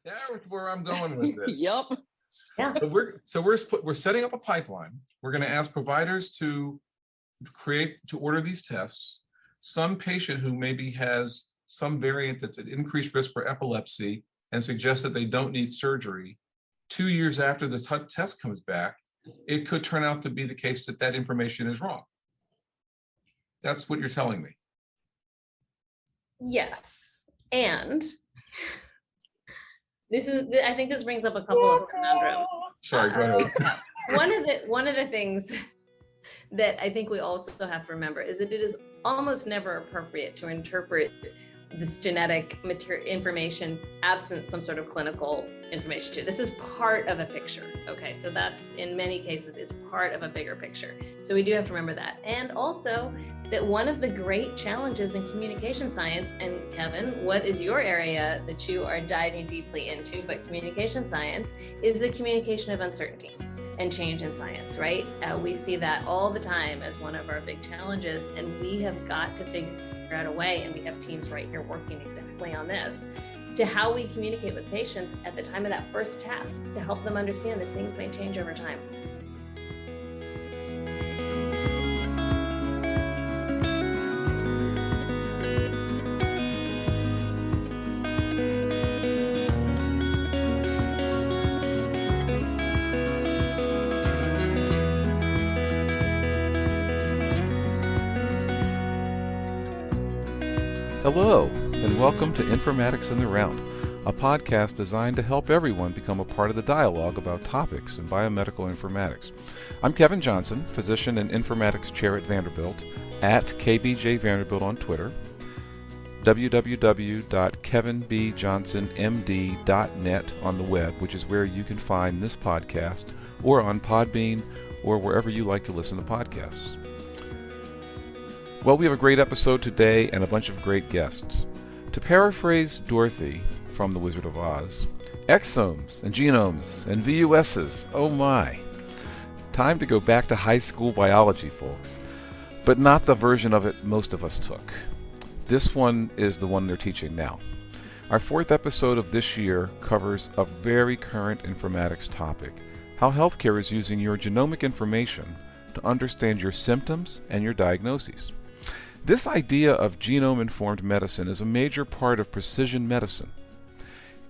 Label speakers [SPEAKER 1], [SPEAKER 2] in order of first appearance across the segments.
[SPEAKER 1] That's where I'm going with this.
[SPEAKER 2] Yep.
[SPEAKER 3] Yeah.
[SPEAKER 1] So we're setting up a pipeline. We're going to ask providers to order these tests. Some patient who maybe has some variant that's at increased risk for epilepsy and suggests that they don't need surgery, 2 years after the test comes back, it could turn out to be the case that that information is wrong. That's what you're telling me.
[SPEAKER 3] Yes. And I think this brings up a couple of conundrums.
[SPEAKER 1] Sorry, go ahead.
[SPEAKER 3] One of the things that I think we also have to remember is that it is almost never appropriate to interpret this genetic information absent some sort of clinical information too. This is part of a picture. Okay, so that's, in many cases, it's part of a bigger picture. So we do have to remember that. And also that one of the great challenges in communication science, and Kevin, what is your area that you are diving deeply into, but communication science, is the communication of uncertainty and change in science, right? We see that all the time as one of our big challenges, and we have got to figure out a way, and we have teams right here working exactly on this, to how we communicate with patients at the time of that first test to help them understand that things may change over time.
[SPEAKER 4] Hello, and welcome to Informatics in the Round, a podcast designed to help everyone become a part of the dialogue about topics in biomedical informatics. I'm Kevin Johnson, physician and informatics chair at Vanderbilt, at KBJ Vanderbilt on Twitter, www.kevinbjohnsonmd.net on the web, which is where you can find this podcast, or on Podbean, or wherever you like to listen to podcasts. Well, we have a great episode today and a bunch of great guests. To paraphrase Dorothy from The Wizard of Oz, exomes and genomes and VUSes, oh my. Time to go back to high school biology, folks, but not the version of it most of us took. This one is the one they're teaching now. Our fourth episode of this year covers a very current informatics topic, how healthcare is using your genomic information to understand your symptoms and your diagnoses. This idea of genome-informed medicine is a major part of precision medicine.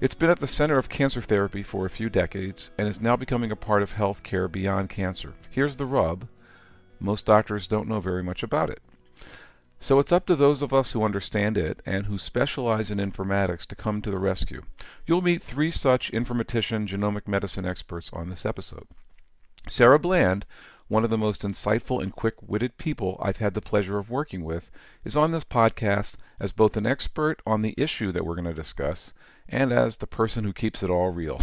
[SPEAKER 4] It's been at the center of cancer therapy for a few decades and is now becoming a part of healthcare beyond cancer. Here's the rub: most doctors don't know very much about it. So it's up to those of us who understand it and who specialize in informatics to come to the rescue. You'll meet three such informatician genomic medicine experts on this episode. Sarah Bland, one of the most insightful and quick-witted people I've had the pleasure of working with, is on this podcast as both an expert on the issue that we're going to discuss and as the person who keeps it all real.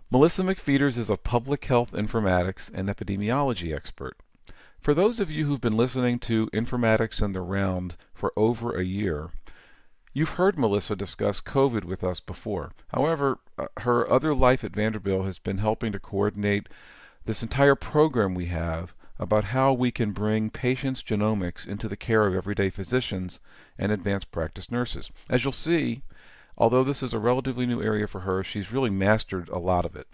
[SPEAKER 4] Melissa McFeeters is a public health informatics and epidemiology expert. For those of you who've been listening to Informatics in the Round for over a year, you've heard Melissa discuss COVID with us before. However, her other life at Vanderbilt has been helping to coordinate this entire program we have about how we can bring patients' genomics into the care of everyday physicians and advanced practice nurses. As you'll see, although this is a relatively new area for her, she's really mastered a lot of it.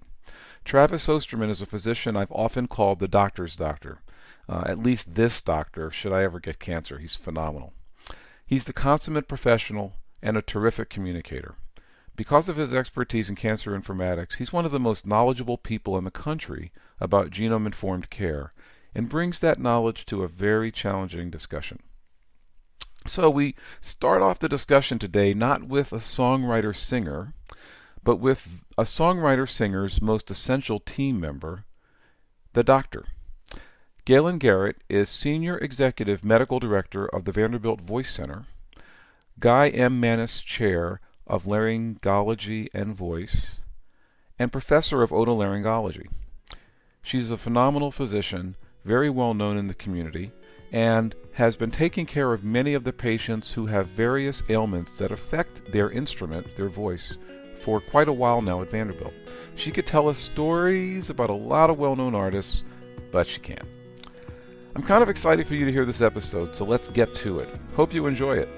[SPEAKER 4] Travis Osterman is a physician I've often called the doctor's doctor. At least this doctor, should I ever get cancer. He's phenomenal. He's the consummate professional and a terrific communicator. Because of his expertise in cancer informatics, he's one of the most knowledgeable people in the country about genome-informed care, and brings that knowledge to a very challenging discussion. So we start off the discussion today not with a songwriter-singer, but with a songwriter-singer's most essential team member, the doctor. Galen Garrett is Senior Executive Medical Director of the Vanderbilt Voice Center, Guy M. Manis Chair of Laryngology and Voice, and Professor of Otolaryngology. She's a phenomenal physician, very well known in the community, and has been taking care of many of the patients who have various ailments that affect their instrument, their voice, for quite a while now at Vanderbilt. She could tell us stories about a lot of well-known artists, but she can't. I'm kind of excited for you to hear this episode, so let's get to it. Hope you enjoy it.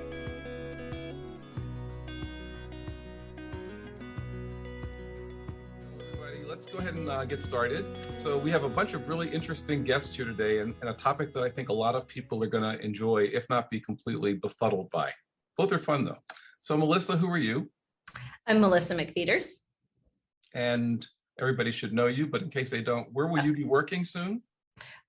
[SPEAKER 1] Let's go ahead and get started. So we have a bunch of really interesting guests here today and a topic that I think a lot of people are going to enjoy, if not be completely befuddled by. Both are fun though. So Melissa, who are you?
[SPEAKER 3] I'm Melissa McPeters.
[SPEAKER 1] And everybody should know you, but in case they don't, where will you be working soon?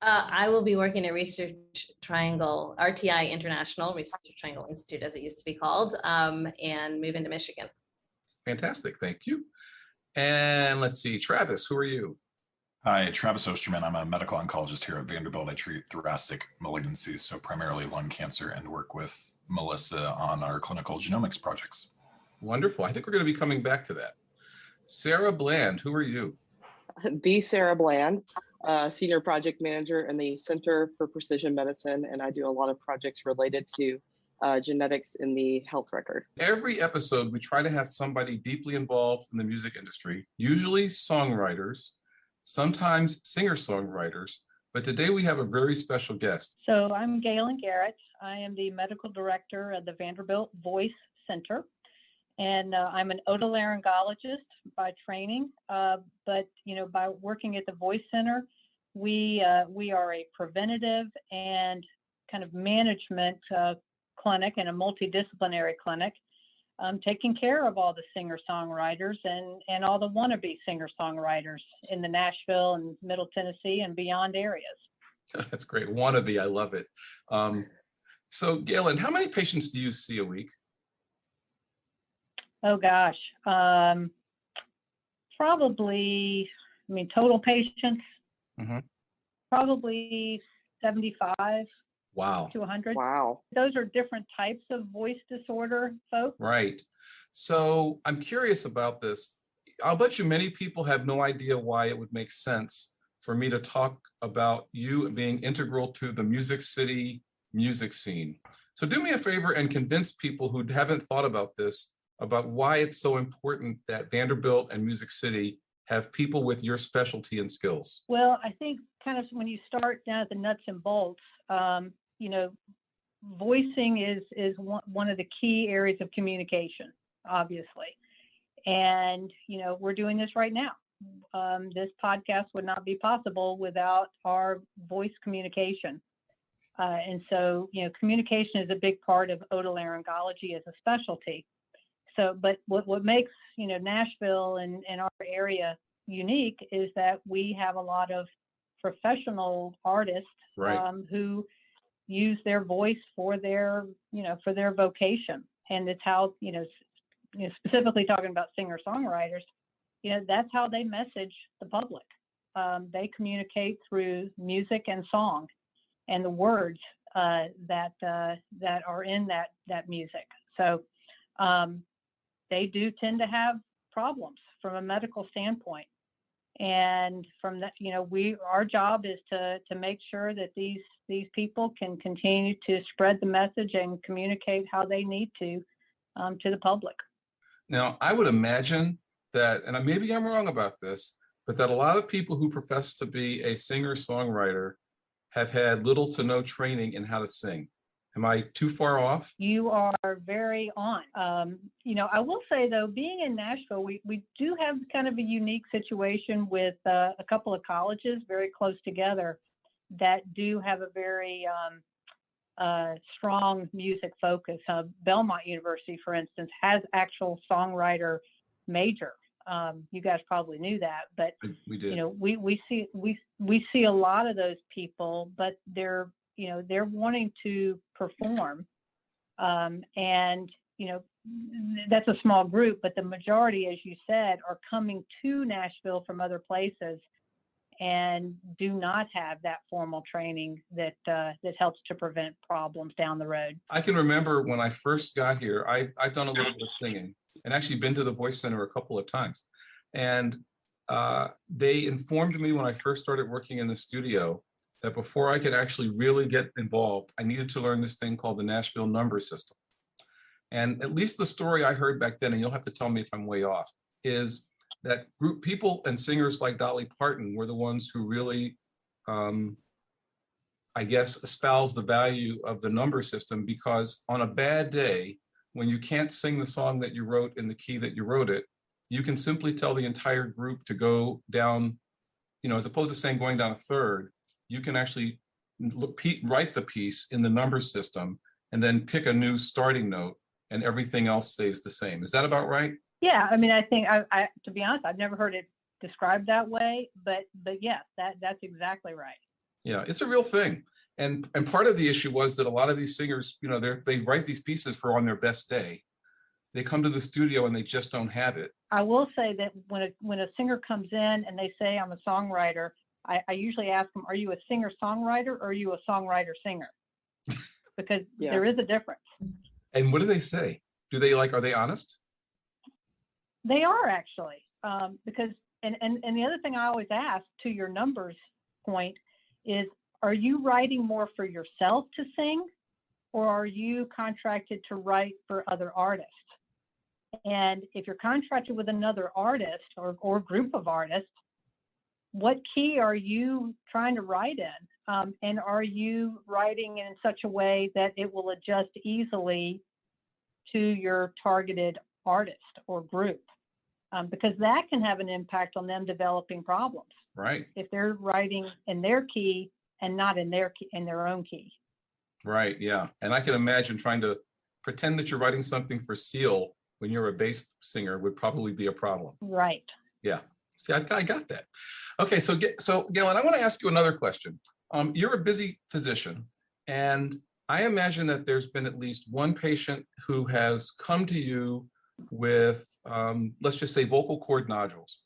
[SPEAKER 3] I will be working at Research Triangle, RTI International, Research Triangle Institute as it used to be called, and move into Michigan.
[SPEAKER 1] Fantastic, thank you. And let's see, Travis, who are you?
[SPEAKER 2] Hi, Travis Osterman. I'm a medical oncologist here at Vanderbilt. I treat thoracic malignancies, so primarily lung cancer, and work with Melissa on our clinical genomics projects.
[SPEAKER 1] Wonderful. I think we're going to be coming back to that. Sarah Bland, who are you?
[SPEAKER 5] The Sarah Bland, Senior Project Manager in the Center for Precision Medicine, and I do a lot of projects related to genetics in the health record.
[SPEAKER 1] Every episode, we try to have somebody deeply involved in the music industry, usually songwriters, sometimes singer-songwriters, but today we have a very special guest.
[SPEAKER 6] So I'm Galen Garrett. I am the medical director of the Vanderbilt Voice Center, and I'm an otolaryngologist by training, but by working at the Voice Center, we are a preventative and kind of management clinic and a multidisciplinary clinic, taking care of all the singer-songwriters and all the wannabe singer-songwriters in the Nashville and Middle Tennessee and beyond areas.
[SPEAKER 1] That's great. Wannabe, I love it. So Galen, how many patients do you see a week?
[SPEAKER 6] Oh gosh, probably, total patients, probably 75.
[SPEAKER 1] Wow.
[SPEAKER 6] To 100.
[SPEAKER 5] Wow.
[SPEAKER 6] Those are different types of voice disorder, folks.
[SPEAKER 1] Right. So I'm curious about this. I'll bet you many people have no idea why it would make sense for me to talk about you being integral to the Music City music scene. So do me a favor and convince people who haven't thought about this, about why it's so important that Vanderbilt and Music City have people with your specialty and skills.
[SPEAKER 6] Well, I think kind of when you start down at the nuts and bolts, voicing is one of the key areas of communication, obviously. And, we're doing this right now. This podcast would not be possible without our voice communication. And so, communication is a big part of otolaryngology as a specialty. So, but what makes, Nashville and our area unique is that we have a lot of professional artists who use their voice for their vocation. And it's how, specifically talking about singer-songwriters, that's how they message the public. They communicate through music and song and the words that are in that music. So they do tend to have problems from a medical standpoint. And from that, our job is to make sure that these people can continue to spread the message and communicate how they need to the public.
[SPEAKER 1] Now, I would imagine that, and maybe I'm wrong about this, but that a lot of people who profess to be a singer-songwriter have had little to no training in how to sing. Am I too far off?
[SPEAKER 6] You are very on. I will say, though, being in Nashville, we do have kind of a unique situation with a couple of colleges very close together that do have a very strong music focus. Belmont University, for instance, has actual songwriter major. You guys probably knew that, but
[SPEAKER 1] we did.
[SPEAKER 6] We see a lot of those people, but they're wanting to perform, and that's a small group, but the majority, as you said, are coming to Nashville from other places and do not have that formal training that helps to prevent problems down the road.
[SPEAKER 1] I can remember when I first got here, I've done a little bit of singing and actually been to the Voice Center a couple of times. And they informed me when I first started working in the studio that before I could actually really get involved, I needed to learn this thing called the Nashville number system. And at least the story I heard back then, and you'll have to tell me if I'm way off, is that group people and singers like Dolly Parton were the ones who really, espoused the value of the number system, because on a bad day, when you can't sing the song that you wrote in the key that you wrote it, you can simply tell the entire group to go down, as opposed to saying going down a third, you can actually write the piece in the number system and then pick a new starting note and everything else stays the same. Is that about right?
[SPEAKER 6] Yeah, I mean, I think I to be honest, I've never heard it described that way, but yes, that's exactly right.
[SPEAKER 1] Yeah, it's a real thing. And part of the issue was that a lot of these singers, they write these pieces for on their best day. They come to the studio and they just don't have it.
[SPEAKER 6] I will say that when a singer comes in and they say I'm a songwriter, I usually ask them, are you a singer-songwriter or are you a songwriter-singer? Because there is a difference.
[SPEAKER 1] And what do they say? Are they honest?
[SPEAKER 6] They are actually, because, and the other thing I always ask, to your numbers point, is, are you writing more for yourself to sing, or are you contracted to write for other artists? And if you're contracted with another artist or group of artists, what key are you trying to write in? And are you writing in such a way that it will adjust easily to your targeted artist or group? Because that can have an impact on them developing problems.
[SPEAKER 1] Right.
[SPEAKER 6] If they're writing in their key and not in their own key.
[SPEAKER 1] Right. Yeah. And I can imagine trying to pretend that you're writing something for Seal when you're a bass singer would probably be a problem.
[SPEAKER 6] Right.
[SPEAKER 1] Yeah. See, I got that. Okay. So Galen, I want to ask you another question. You're a busy physician, and I imagine that there's been at least one patient who has come to you with, let's just say, vocal cord nodules.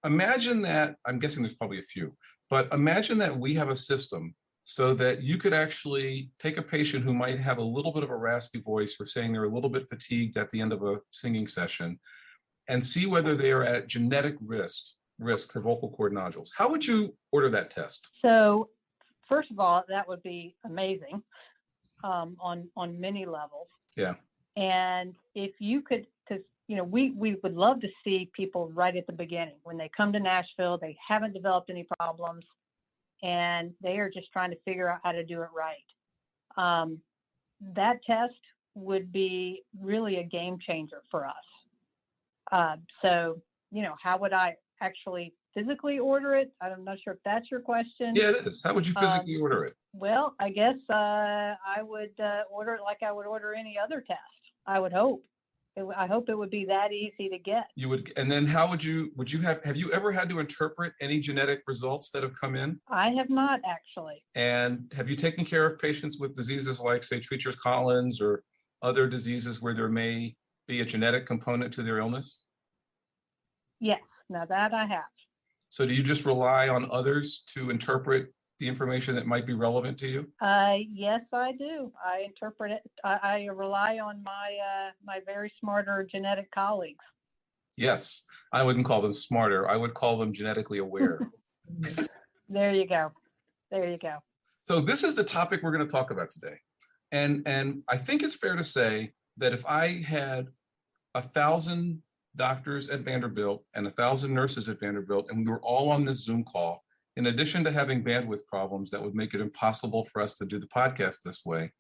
[SPEAKER 1] Imagine that, I'm guessing there's probably a few, but imagine that we have a system so that you could actually take a patient who might have a little bit of a raspy voice or saying they're a little bit fatigued at the end of a singing session and see whether they are at genetic risk for vocal cord nodules. How would you order that test?
[SPEAKER 6] So first of all, that would be amazing on many levels.
[SPEAKER 1] Yeah.
[SPEAKER 6] And if you could, because we would love to see people right at the beginning when they come to Nashville, they haven't developed any problems, and they are just trying to figure out how to do it right. That test would be really a game changer for us. So, how would I actually physically order it? I'm not sure if that's your question.
[SPEAKER 1] Yeah, it is. How would you physically order it?
[SPEAKER 6] Well, I guess I would order it like I would order any other test. I would hope. I hope it would be that easy to get.
[SPEAKER 1] You would, and then how would you have you ever had to interpret any genetic results that have come in?
[SPEAKER 6] I have not, actually.
[SPEAKER 1] And have you taken care of patients with diseases like, say, Treacher's-Collins or other diseases where there may be a genetic component to their illness?
[SPEAKER 6] Yes, now that I have.
[SPEAKER 1] So do you just rely on others to interpret the information that might be relevant to you?
[SPEAKER 6] Yes, I do. I interpret it. I rely on my very smarter genetic colleagues.
[SPEAKER 1] Yes, I wouldn't call them smarter. I would call them genetically aware.
[SPEAKER 6] There you go. There you go.
[SPEAKER 1] So this is the topic we're going to talk about today. And I think it's fair to say that if I had 1,000 doctors at Vanderbilt and 1,000 nurses at Vanderbilt, and we were all on this Zoom call, in addition to having bandwidth problems that would make it impossible for us to do the podcast this way,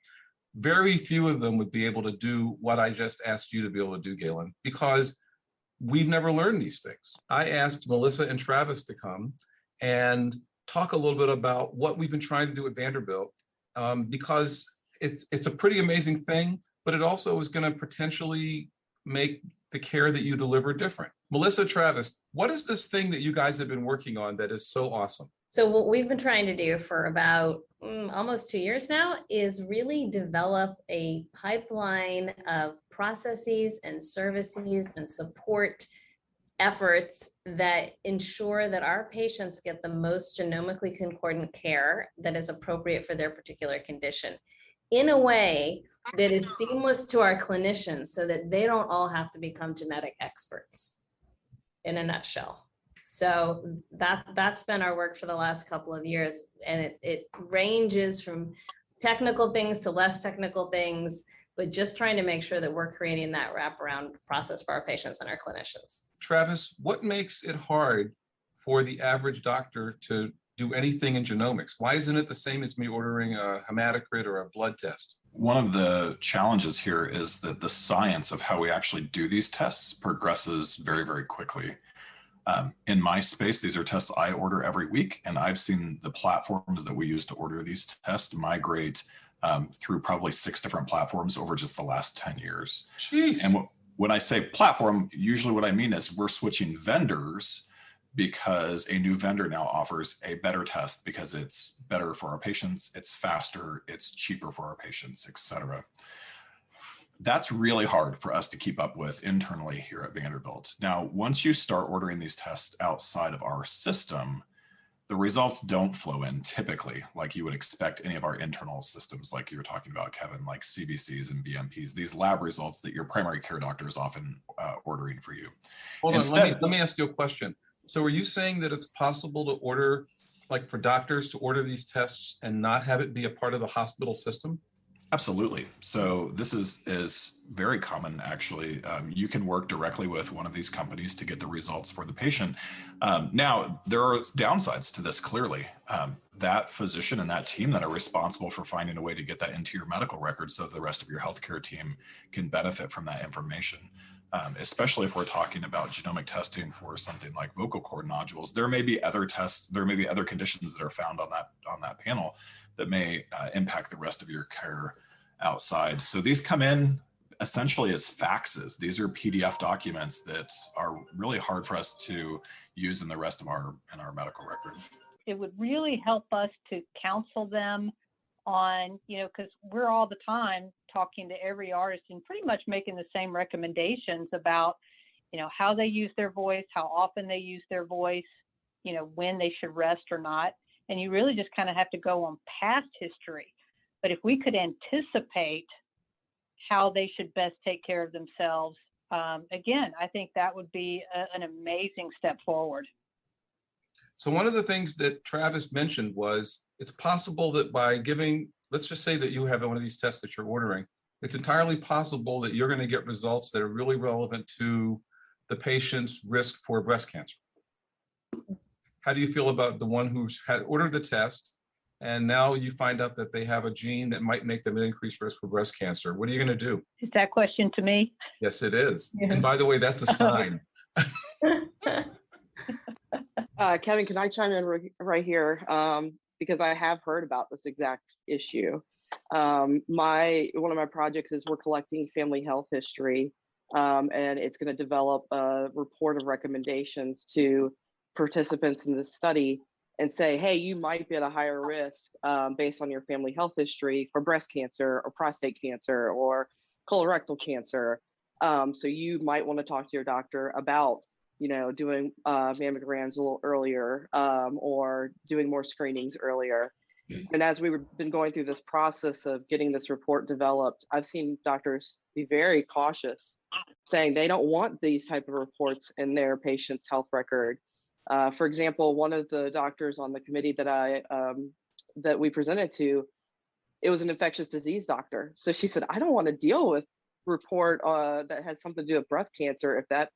[SPEAKER 1] very few of them would be able to do what I just asked you to be able to do, Galen, because we've never learned these things. I asked Melissa and Travis to come and talk a little bit about what we've been trying to do at Vanderbilt, because it's a pretty amazing thing, but it also is going to potentially make the care that you deliver different. Melissa, Travis, what is this thing that you guys have been working on that is so awesome?
[SPEAKER 3] So what we've been trying to do for about almost 2 years now is really develop a pipeline of processes and services and support efforts that ensure that our patients get the most genomically concordant care that is appropriate for their particular condition in a way that is seamless to our clinicians so that they don't all have to become genetic experts, in a nutshell. So that's been our work for the last couple of years. And it ranges from technical things to less technical things, but just trying to make sure that we're creating that wraparound process for our patients and our clinicians.
[SPEAKER 1] Travis, what makes it hard for the average doctor to do anything in genomics? Why isn't it the same as me ordering a hematocrit or a blood test?
[SPEAKER 2] one of the challenges here is that the science of how we actually do these tests progresses very, very quickly. In my space, these are tests I order every week, and I've seen the platforms that we use to order these tests migrate through probably 6 different platforms over just the last 10 years.
[SPEAKER 1] Jeez.
[SPEAKER 2] And when I say platform, usually what I mean is we're switching vendors because a new vendor now offers a better test because it's better for our patients, it's faster, it's cheaper for our patients, et cetera. That's really hard for us to keep up with internally here at Vanderbilt. Now, once you start ordering these tests outside of our system, the results don't flow in typically like you would expect any of our internal systems, like you were talking about, Kevin, like CBCs and BMPs, these lab results that your primary care doctor is often ordering for you.
[SPEAKER 1] Hold on, let me ask you a question. So are you saying that it's possible to order, like for doctors to order these tests and not have it be a part of the hospital system?
[SPEAKER 2] Absolutely. So this is very common, actually. You can work directly with one of these companies to get the results for the patient. Now, there are downsides to this, clearly. That physician and that team that are responsible for finding a way to get that into your medical record so the rest of your healthcare team can benefit from that information. Especially if we're talking about genomic testing for something like vocal cord nodules, there may be other tests, there may be other conditions that are found on that panel that may impact the rest of your care outside. So these come in essentially as faxes. These are PDF documents that are really hard for us to use in the rest of our medical record.
[SPEAKER 6] It would really help us to counsel them on, because we're all the time talking to every artist and pretty much making the same recommendations about, how they use their voice, how often they use their voice, when they should rest or not. And you really just kind of have to go on past history. But if we could anticipate how they should best take care of themselves, again, I think that would be an amazing step forward.
[SPEAKER 1] So one of the things that Travis mentioned was it's possible that by giving, let's just say that you have one of these tests that you're ordering, it's entirely possible that you're going to get results that are really relevant to the patient's risk for breast cancer. How do you feel about the one who's had ordered the test and now you find out that they have a gene that might make them an increased risk for breast cancer? What are you going to do?
[SPEAKER 6] Is that question to me?
[SPEAKER 1] Yes, it is. Yeah. And by the way, that's a sign.
[SPEAKER 5] Kevin, can I chime in right here? Because I have heard about this exact issue. One of my projects is we're collecting family health history, and it's going to develop a report of recommendations to participants in this study and say, hey, you might be at a higher risk based on your family health history for breast cancer or prostate cancer or colorectal cancer. So you might want to talk to your doctor about, doing mammograms a little earlier or doing more screenings earlier. And as we've been going through this process of getting this report developed, I've seen doctors be very cautious, saying they don't want these type of reports in their patient's health record. For example, one of the doctors on the committee that we presented to, it was an infectious disease doctor. So she said, I don't want to deal with report that has something to do with breast cancer if that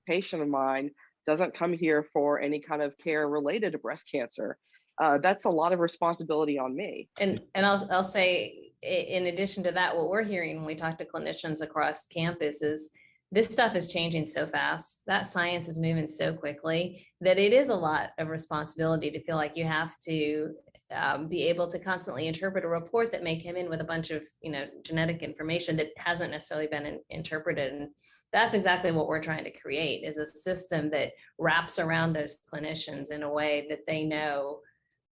[SPEAKER 5] patient of mine doesn't come here for any kind of care related to breast cancer. That's a lot of responsibility on me.
[SPEAKER 3] And I'll say, in addition to that, what we're hearing when we talk to clinicians across campus is this stuff is changing so fast. That science is moving so quickly that it is a lot of responsibility to feel like you have to be able to constantly interpret a report that may come in with a bunch of genetic information that hasn't necessarily been interpreted. And that's exactly what we're trying to create, is a system that wraps around those clinicians in a way that they know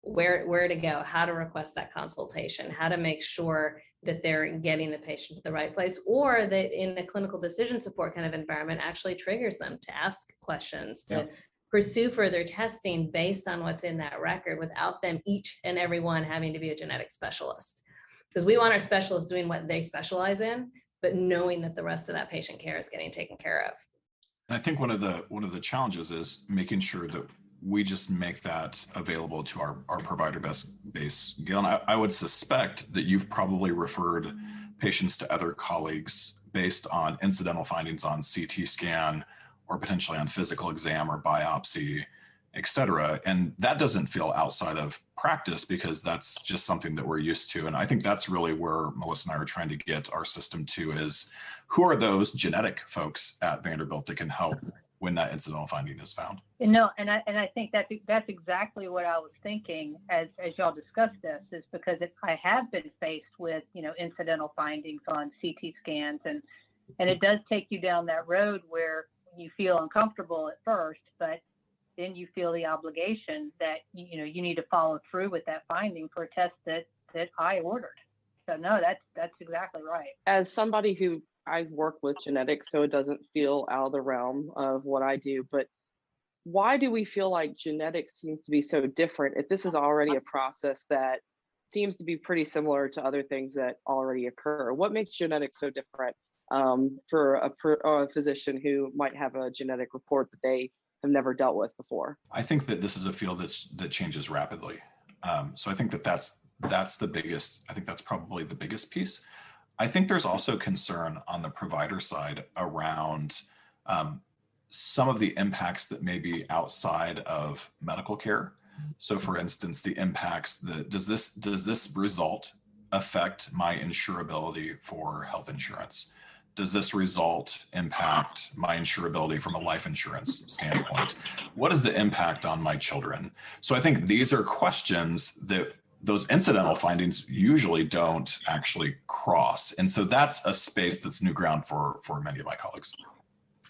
[SPEAKER 3] where to go, how to request that consultation, how to make sure that they're getting the patient to the right place, or that in the clinical decision support kind of environment actually triggers them to ask questions, to pursue further testing based on what's in that record without them each and every one having to be a genetic specialist. Because we want our specialists doing what they specialize in, but knowing that the rest of that patient care is getting taken care of.
[SPEAKER 2] And I think one of the challenges is making sure that we just make that available to our provider base. Gail, and I would suspect that you've probably referred patients to other colleagues based on incidental findings on CT scan or potentially on physical exam or biopsy. et cetera. And that doesn't feel outside of practice because that's just something that we're used to. And I think that's really where Melissa and I are trying to get our system to, is who are those genetic folks at Vanderbilt that can help when that incidental finding is found?
[SPEAKER 6] No, and I think that's exactly what I was thinking as y'all discussed this, is because I have been faced with, incidental findings on CT scans, and it does take you down that road where you feel uncomfortable at first, but then you feel the obligation that you need to follow through with that finding for a test that I ordered. So no, that's exactly right.
[SPEAKER 5] As somebody who I've worked with genetics, so it doesn't feel out of the realm of what I do, but why do we feel like genetics seems to be so different if this is already a process that seems to be pretty similar to other things that already occur? What makes genetics so different for a physician who might have a genetic report that they have never dealt with before?
[SPEAKER 2] I think that this is a field that changes rapidly. So I think that's the biggest, I think that's probably the biggest piece. I think there's also concern on the provider side around some of the impacts that may be outside of medical care. So for instance, the impacts that does this result affect my insurability for health insurance? Does this result impact my insurability from a life insurance standpoint? What is the impact on my children? So I think these are questions that those incidental findings usually don't actually cross. And so that's a space that's new ground for many of my colleagues.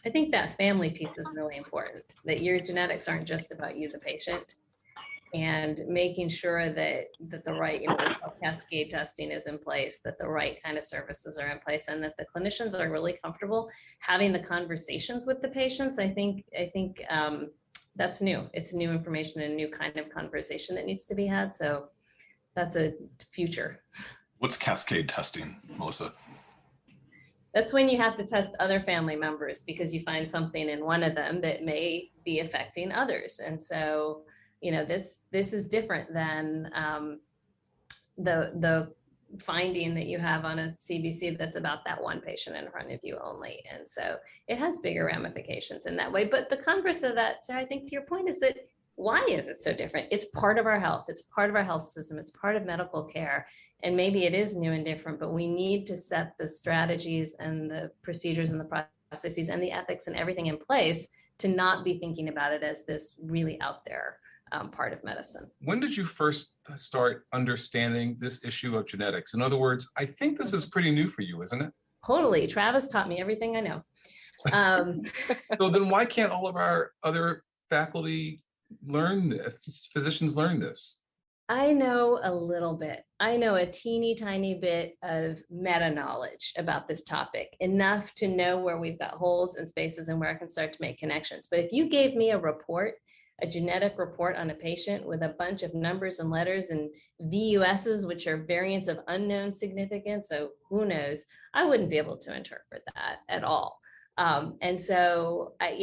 [SPEAKER 3] I think that family piece is really important, that your genetics aren't just about you, the patient, and making sure that the right cascade testing is in place, that the right kind of services are in place, and that the clinicians are really comfortable having the conversations with the patients. I think that's new. It's new information and a new kind of conversation that needs to be had. So that's a future.
[SPEAKER 2] What's cascade testing, Melissa?
[SPEAKER 3] That's when you have to test other family members because you find something in one of them that may be affecting others. And so, this is different than the finding that you have on a CBC that's about that one patient in front of you only. And so it has bigger ramifications in that way. But the converse of that, Sarah, I think to your point, is that why is it so different? It's part of our health. It's part of our health system. It's part of medical care. And maybe it is new and different, but we need to set the strategies and the procedures and the processes and the ethics and everything in place to not be thinking about it as this really out there part of medicine.
[SPEAKER 1] When did you first start understanding this issue of genetics? In other words, I think this is pretty new for you, isn't it?
[SPEAKER 3] Totally. Travis taught me everything I know.
[SPEAKER 1] So then why can't all of our other faculty learn this, physicians learn this?
[SPEAKER 3] I know a little bit. I know a teeny tiny bit of meta knowledge about this topic, enough to know where we've got holes and spaces and where I can start to make connections. But if you gave me a report, a genetic report on a patient with a bunch of numbers and letters and VUSes, which are variants of unknown significance, so who knows, I wouldn't be able to interpret that at all. And so I'm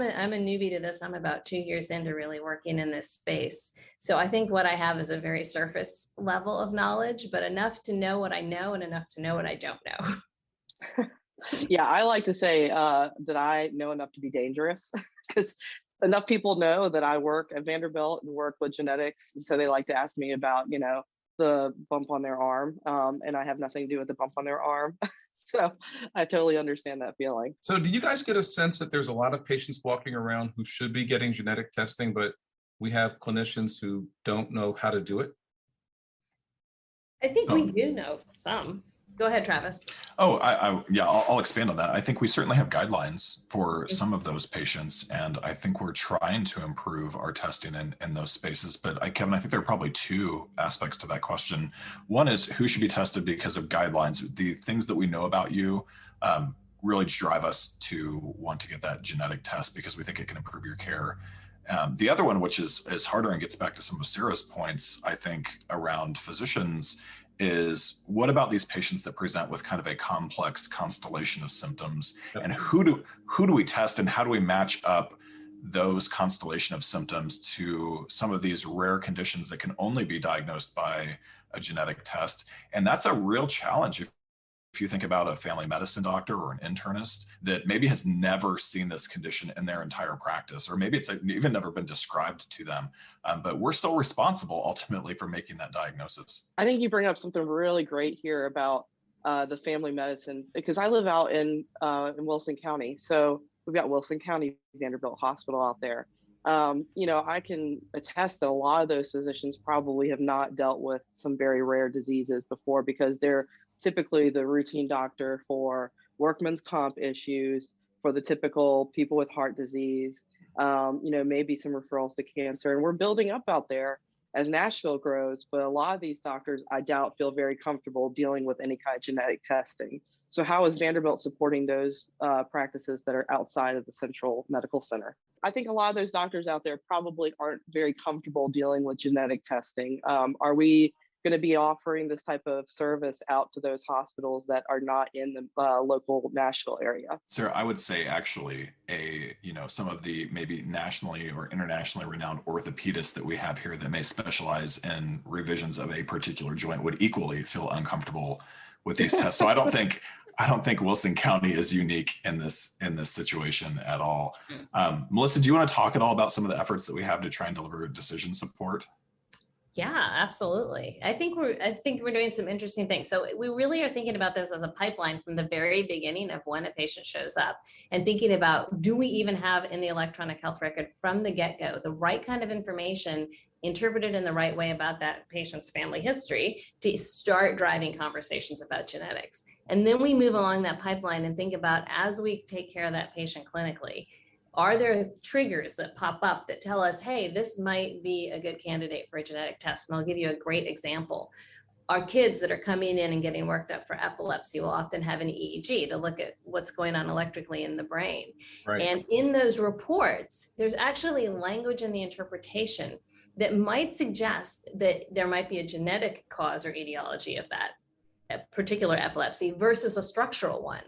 [SPEAKER 3] a newbie to this. I'm about 2 years into really working in this space. So I think what I have is a very surface level of knowledge, but enough to know what I know and enough to know what I don't know.
[SPEAKER 5] Yeah, I like to say that I know enough to be dangerous because enough people know that I work at Vanderbilt and work with genetics. And so they like to ask me about, the bump on their arm, and I have nothing to do with the bump on their arm. So I totally understand that feeling.
[SPEAKER 1] So do you guys get a sense that there's a lot of patients walking around who should be getting genetic testing, but we have clinicians who don't know how to do it?
[SPEAKER 3] I think we do know some. Go ahead, Travis.
[SPEAKER 2] Oh, I'll expand on that. I think we certainly have guidelines for some of those patients, and I think we're trying to improve our testing in those spaces. But Kevin, I think there are probably two aspects to that question. One is who should be tested because of guidelines. The things that we know about you really drive us to want to get that genetic test because we think it can improve your care. The other one, which is harder and gets back to some of Sarah's points, I think, around physicians, is what about these patients that present with kind of a complex constellation of symptoms, and who do we test and how do we match up those constellation of symptoms to some of these rare conditions that can only be diagnosed by a genetic test? And that's a real challenge if If you think about a family medicine doctor or an internist that maybe has never seen this condition in their entire practice, or maybe it's even never been described to them, but we're still responsible ultimately for making that diagnosis.
[SPEAKER 5] I think you bring up something really great here about the family medicine, because I live out in Wilson County. So we've got Wilson County Vanderbilt Hospital out there. I can attest that a lot of those physicians probably have not dealt with some very rare diseases before, because they're typically the routine doctor for workman's comp issues, for the typical people with heart disease, maybe some referrals to cancer. And we're building up out there as Nashville grows, but a lot of these doctors, I doubt, feel very comfortable dealing with any kind of genetic testing. So how is Vanderbilt supporting those practices that are outside of the central medical center? I think a lot of those doctors out there probably aren't very comfortable dealing with genetic testing. Are we going to be offering this type of service out to those hospitals that are not in the local Nashville area?
[SPEAKER 2] Sarah, I would say actually some of the maybe nationally or internationally renowned orthopedists that we have here that may specialize in revisions of a particular joint would equally feel uncomfortable with these tests. So I don't think Wilson County is unique in this situation at all. Melissa, do you want to talk at all about some of the efforts that we have to try and deliver decision support?
[SPEAKER 3] Yeah, absolutely. I think we're doing some interesting things. So we really are thinking about this as a pipeline from the very beginning of when a patient shows up, and thinking about, do we even have in the electronic health record from the get-go the right kind of information interpreted in the right way about that patient's family history to start driving conversations about genetics. And then we move along that pipeline and think about, as we take care of that patient clinically, are there triggers that pop up that tell us, hey, this might be a good candidate for a genetic test? And I'll give you a great example. Our kids that are coming in and getting worked up for epilepsy will often have an EEG to look at what's going on electrically in the brain.
[SPEAKER 1] Right.
[SPEAKER 3] And in those reports, there's actually language in the interpretation that might suggest that there might be a genetic cause or etiology of that particular epilepsy versus a structural one.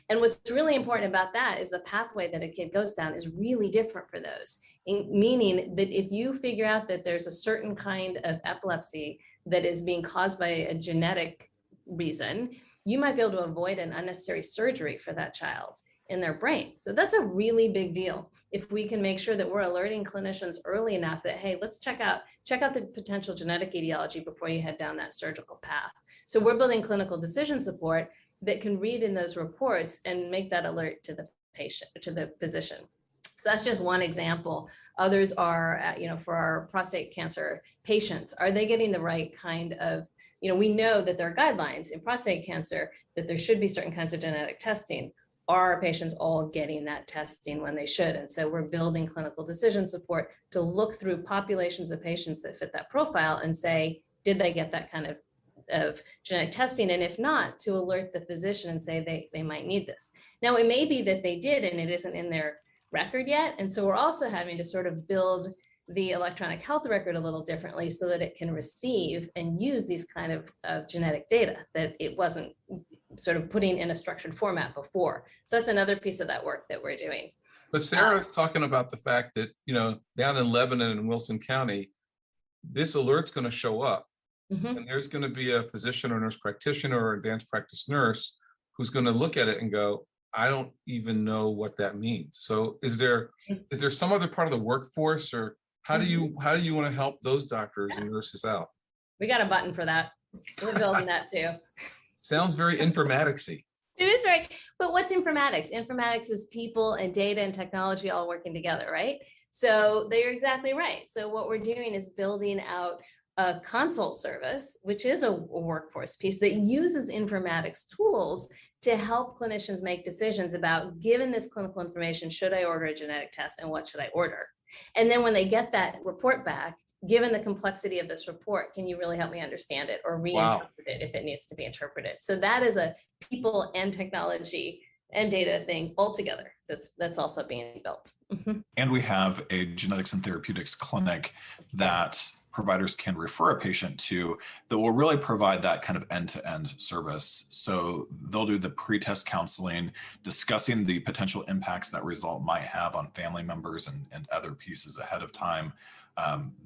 [SPEAKER 3] And what's really important about that is the pathway that a kid goes down is really different for those, meaning that if you figure out that there's a certain kind of epilepsy that is being caused by a genetic reason, you might be able to avoid an unnecessary surgery for that child in their brain. So that's a really big deal. If we can make sure that we're alerting clinicians early enough that, hey, let's check out the potential genetic etiology before you head down that surgical path. So we're building clinical decision support that can read in those reports and make that alert to the patient, to the physician. So that's just one example. Others are, for our prostate cancer patients, are they getting the right kind of, we know that there are guidelines in prostate cancer that there should be certain kinds of genetic testing. Are our patients all getting that testing when they should? And so we're building clinical decision support to look through populations of patients that fit that profile and say, did they get that kind of genetic testing? And if not, to alert the physician and say they might need this. Now, it may be that they did and it isn't in their record yet. And so we're also having to sort of build the electronic health record a little differently so that it can receive and use these kind of genetic data that it wasn't sort of putting in a structured format before. So that's another piece of that work that we're doing.
[SPEAKER 1] But Sarah's talking about the fact that, down in Lebanon and Wilson County, this alert's going to show up. Mm-hmm. And there's going to be a physician or nurse practitioner or advanced practice nurse who's going to look at it and go, I don't even know what that means. So is there some other part of the workforce, or how do you want to help those doctors and nurses out?
[SPEAKER 3] We got a button for that. We're building that too.
[SPEAKER 1] Sounds very informatics-y.
[SPEAKER 3] It is, right. But what's informatics? Informatics is people and data and technology all working together, right? So they're exactly right. So what we're doing is building out a consult service, which is a workforce piece that uses informatics tools to help clinicians make decisions about, given this clinical information, should I order a genetic test and what should I order? And then when they get that report back, given the complexity of this report, can you really help me understand it or reinterpret it if it needs to be interpreted? So that is a people and technology and data thing all together that's also being built. Mm-hmm.
[SPEAKER 2] And we have a genetics and therapeutics clinic that providers can refer a patient to that will really provide that kind of end-to-end service. So they'll do the pre-test counseling, discussing the potential impacts that result might have on family members and other pieces ahead of time.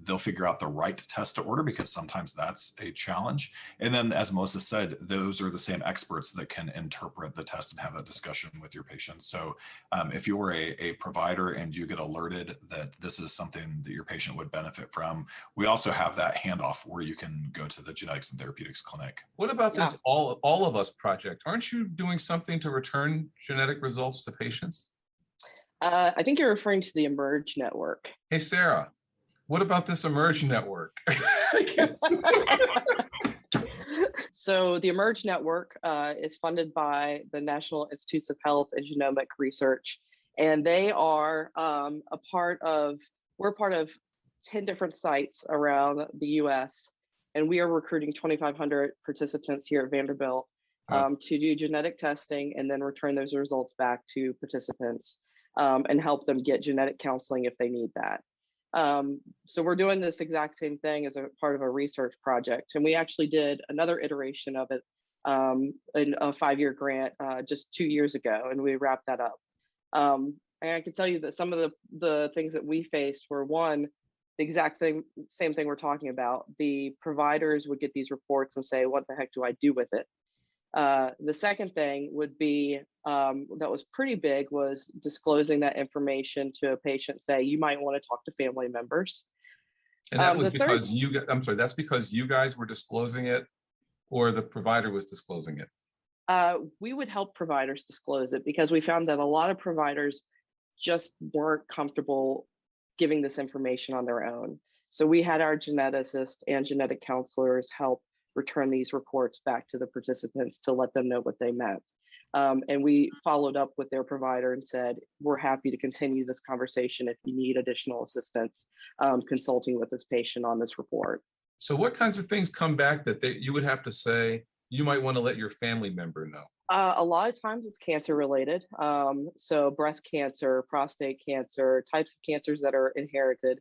[SPEAKER 2] They'll figure out the right test to order, because sometimes that's a challenge. And then, as Melissa said, those are the same experts that can interpret the test and have that discussion with your patient. So if you're a provider and you get alerted that this is something that your patient would benefit from, we also have that handoff where you can go to the genetics and therapeutics clinic.
[SPEAKER 1] What about this all of us project? Aren't you doing something to return genetic results to patients?
[SPEAKER 5] I think you're referring to the Emerge network.
[SPEAKER 1] Hey, Sarah, what about this Emerge network?
[SPEAKER 5] So the Emerge network is funded by the National Institutes of Health and Genomic Research, and they are we're part of 10 different sites around the US, and we are recruiting 2,500 participants here at Vanderbilt to do genetic testing and then return those results back to participants and help them get genetic counseling if they need that. So we're doing this exact same thing as a part of a research project. And we actually did another iteration of it in a 5-year grant just 2 years ago, and we wrapped that up. And I can tell you that some of the things that we faced were, one, the exact same thing we're talking about. The providers would get these reports and say, what the heck do I do with it? The second thing would be, that was pretty big, was disclosing that information to a patient, say, you might want to talk to family members.
[SPEAKER 1] And that was because that's because you guys were disclosing it, or the provider was disclosing it?
[SPEAKER 5] We would help providers disclose it, because we found that a lot of providers just weren't comfortable giving this information on their own. So we had our geneticists and genetic counselors help return these reports back to the participants to let them know what they meant. And we followed up with their provider and said, we're happy to continue this conversation if you need additional assistance consulting with this patient on this report.
[SPEAKER 1] So what kinds of things come back that you would have to say, you might want to let your family member know?
[SPEAKER 5] A lot of times it's cancer related. So breast cancer, prostate cancer, types of cancers that are inherited.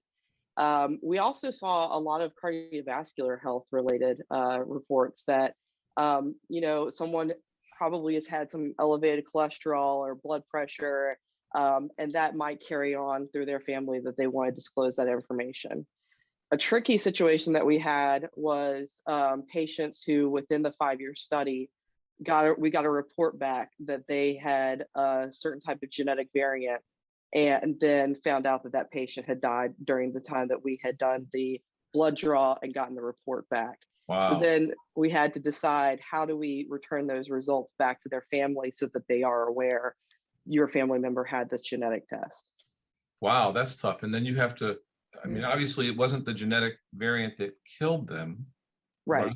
[SPEAKER 5] We also saw a lot of cardiovascular health related reports that, someone probably has had some elevated cholesterol or blood pressure, and that might carry on through their family, that they want to disclose that information. A tricky situation that we had was patients who, within the 5-year study, we got a report back that they had a certain type of genetic variant, and then found out that that patient had died during the time that we had done the blood draw and gotten the report back.
[SPEAKER 1] Wow.
[SPEAKER 5] So then we had to decide, how do we return those results back to their family so that they are aware your family member had this genetic test.
[SPEAKER 1] Wow, that's tough. And then you have to, obviously it wasn't the genetic variant that killed them.
[SPEAKER 5] Right.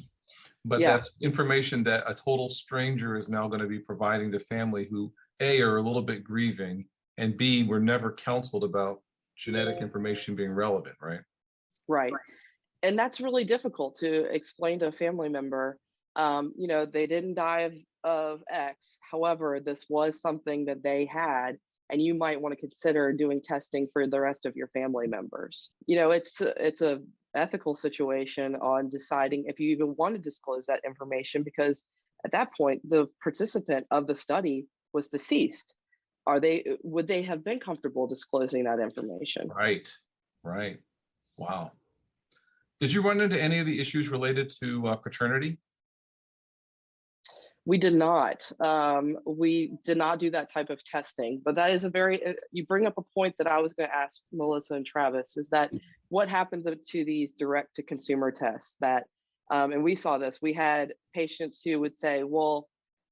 [SPEAKER 1] But that's information that a total stranger is now going to be providing the family, who A, are a little bit grieving, and B, were never counseled about genetic information being relevant, right?
[SPEAKER 5] Right. And that's really difficult to explain to a family member. They didn't die of X. However, this was something that they had, and you might want to consider doing testing for the rest of your family members. It's a ethical situation on deciding if you even want to disclose that information, because at that point, the participant of the study was deceased. Would they have been comfortable disclosing that information?
[SPEAKER 1] Right. Wow. Did you run into any of the issues related to paternity?
[SPEAKER 5] We did not. We did not do that type of testing, but that is you bring up a point that I was going to ask Melissa and Travis, is that what happens to these direct to consumer tests that, and we saw this, we had patients who would say, well,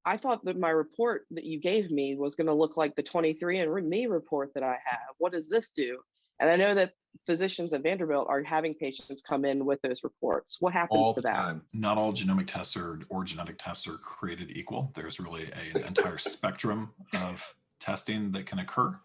[SPEAKER 5] I thought that my report that you gave me was going to look like the 23andMe report that I have. What does this do? And I know that physicians at Vanderbilt are having patients come in with those reports. What happens to that?
[SPEAKER 2] Time. Not all genomic tests or genetic tests are created equal. There's really an entire spectrum of testing that can occur,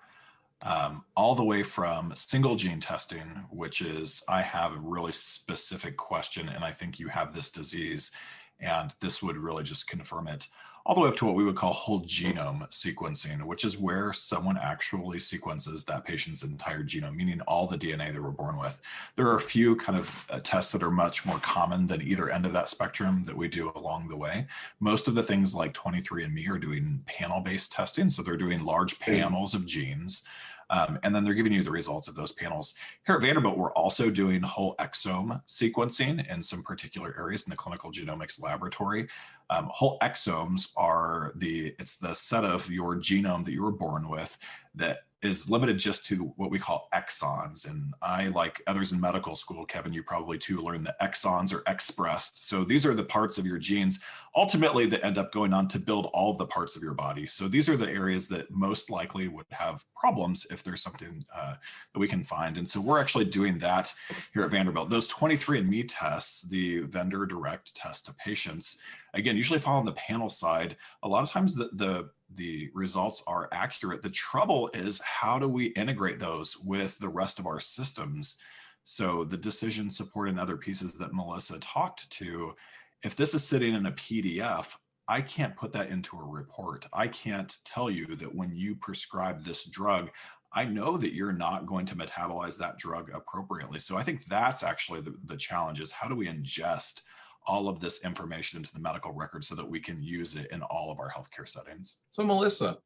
[SPEAKER 2] all the way from single gene testing, which is, I have a really specific question and I think you have this disease, and this would really just confirm it, all the way up to what we would call whole genome sequencing, which is where someone actually sequences that patient's entire genome, meaning all the DNA they were born with. There are a few kind of tests that are much more common than either end of that spectrum that we do along the way. Most of the things like 23andMe are doing panel-based testing. So they're doing large panels of genes. And then they're giving you the results of those panels. Here at Vanderbilt, we're also doing whole exome sequencing in some particular areas in the clinical genomics laboratory. Whole exomes are it's the set of your genome that you were born with that is limited just to what we call exons. And I, like others in medical school, Kevin, you probably too learned that exons are expressed. So these are the parts of your genes ultimately that end up going on to build all of the parts of your body. So these are the areas that most likely would have problems if there's something that we can find. And so we're actually doing that here at Vanderbilt. Those 23andMe tests, the vendor direct test to patients, again, usually fall on the panel side. A lot of times the results are accurate. The trouble is, how do we integrate those with the rest of our systems? So the decision support and other pieces that Melissa talked to, if this is sitting in a PDF, I can't put that into a report. I can't tell you that when you prescribe this drug, I know that you're not going to metabolize that drug appropriately. So I think that's actually the challenge, is how do we ingest all of this information into the medical record so that we can use it in all of our healthcare settings.
[SPEAKER 1] So Melissa,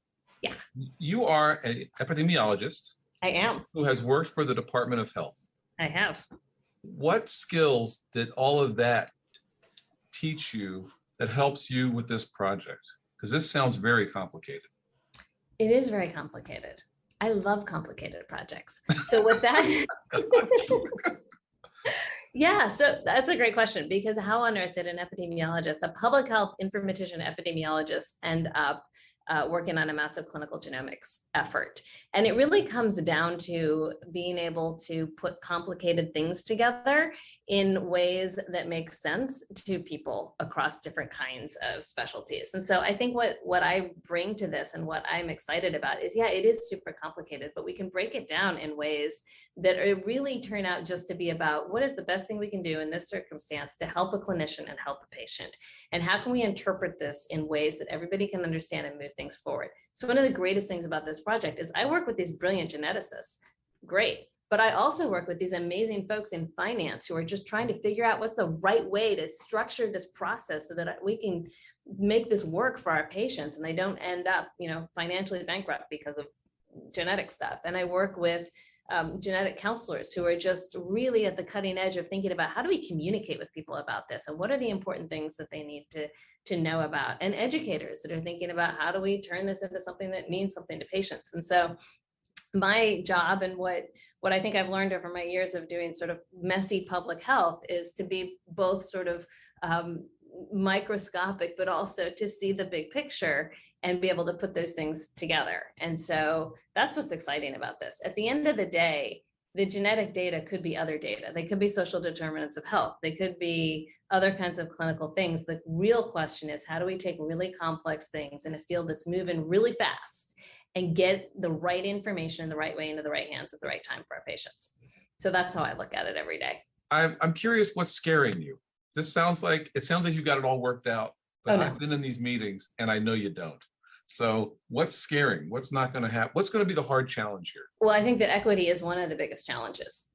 [SPEAKER 3] Yeah.
[SPEAKER 1] You are an epidemiologist.
[SPEAKER 3] I am.
[SPEAKER 1] Who has worked for the Department of Health.
[SPEAKER 3] I have.
[SPEAKER 1] What skills did all of that teach you that helps you with this project? Because this sounds very complicated.
[SPEAKER 3] It is very complicated. I love complicated projects. So with that, yeah, so that's a great question, because how on earth did an epidemiologist, a public health informatician epidemiologist, end up working on a massive clinical genomics effort? And it really comes down to being able to put complicated things together in ways that make sense to people across different kinds of specialties. And so I think what I bring to this and what I'm excited about is, yeah, it is super complicated, but we can break it down in ways that really turn out just to be about what is the best thing we can do in this circumstance to help a clinician and help a patient. And how can we interpret this in ways that everybody can understand and move things forward? So one of the greatest things about this project is I work with these brilliant geneticists. Great. But I also work with these amazing folks in finance who are just trying to figure out what's the right way to structure this process so that we can make this work for our patients and they don't end up, financially bankrupt because of genetic stuff. And I work with genetic counselors who are just really at the cutting edge of thinking about how do we communicate with people about this and what are the important things that they need to know about, and educators that are thinking about how do we turn this into something that means something to patients. And so my job and what I think I've learned over my years of doing sort of messy public health is to be both sort of microscopic, but also to see the big picture and be able to put those things together. And so that's what's exciting about this. At the end of the day, the genetic data could be other data. They could be social determinants of health. They could be other kinds of clinical things. The real question is, how do we take really complex things in a field that's moving really fast and get the right information in the right way into the right hands at the right time for our patients? So that's how I look at it every day.
[SPEAKER 1] I'm curious what's scaring you. It sounds like you got it all worked out, but I've been in these meetings and I know you don't. So what's scaring? What's not going to happen? What's going to be the hard challenge here?
[SPEAKER 3] Well, I think that equity is one of the biggest challenges.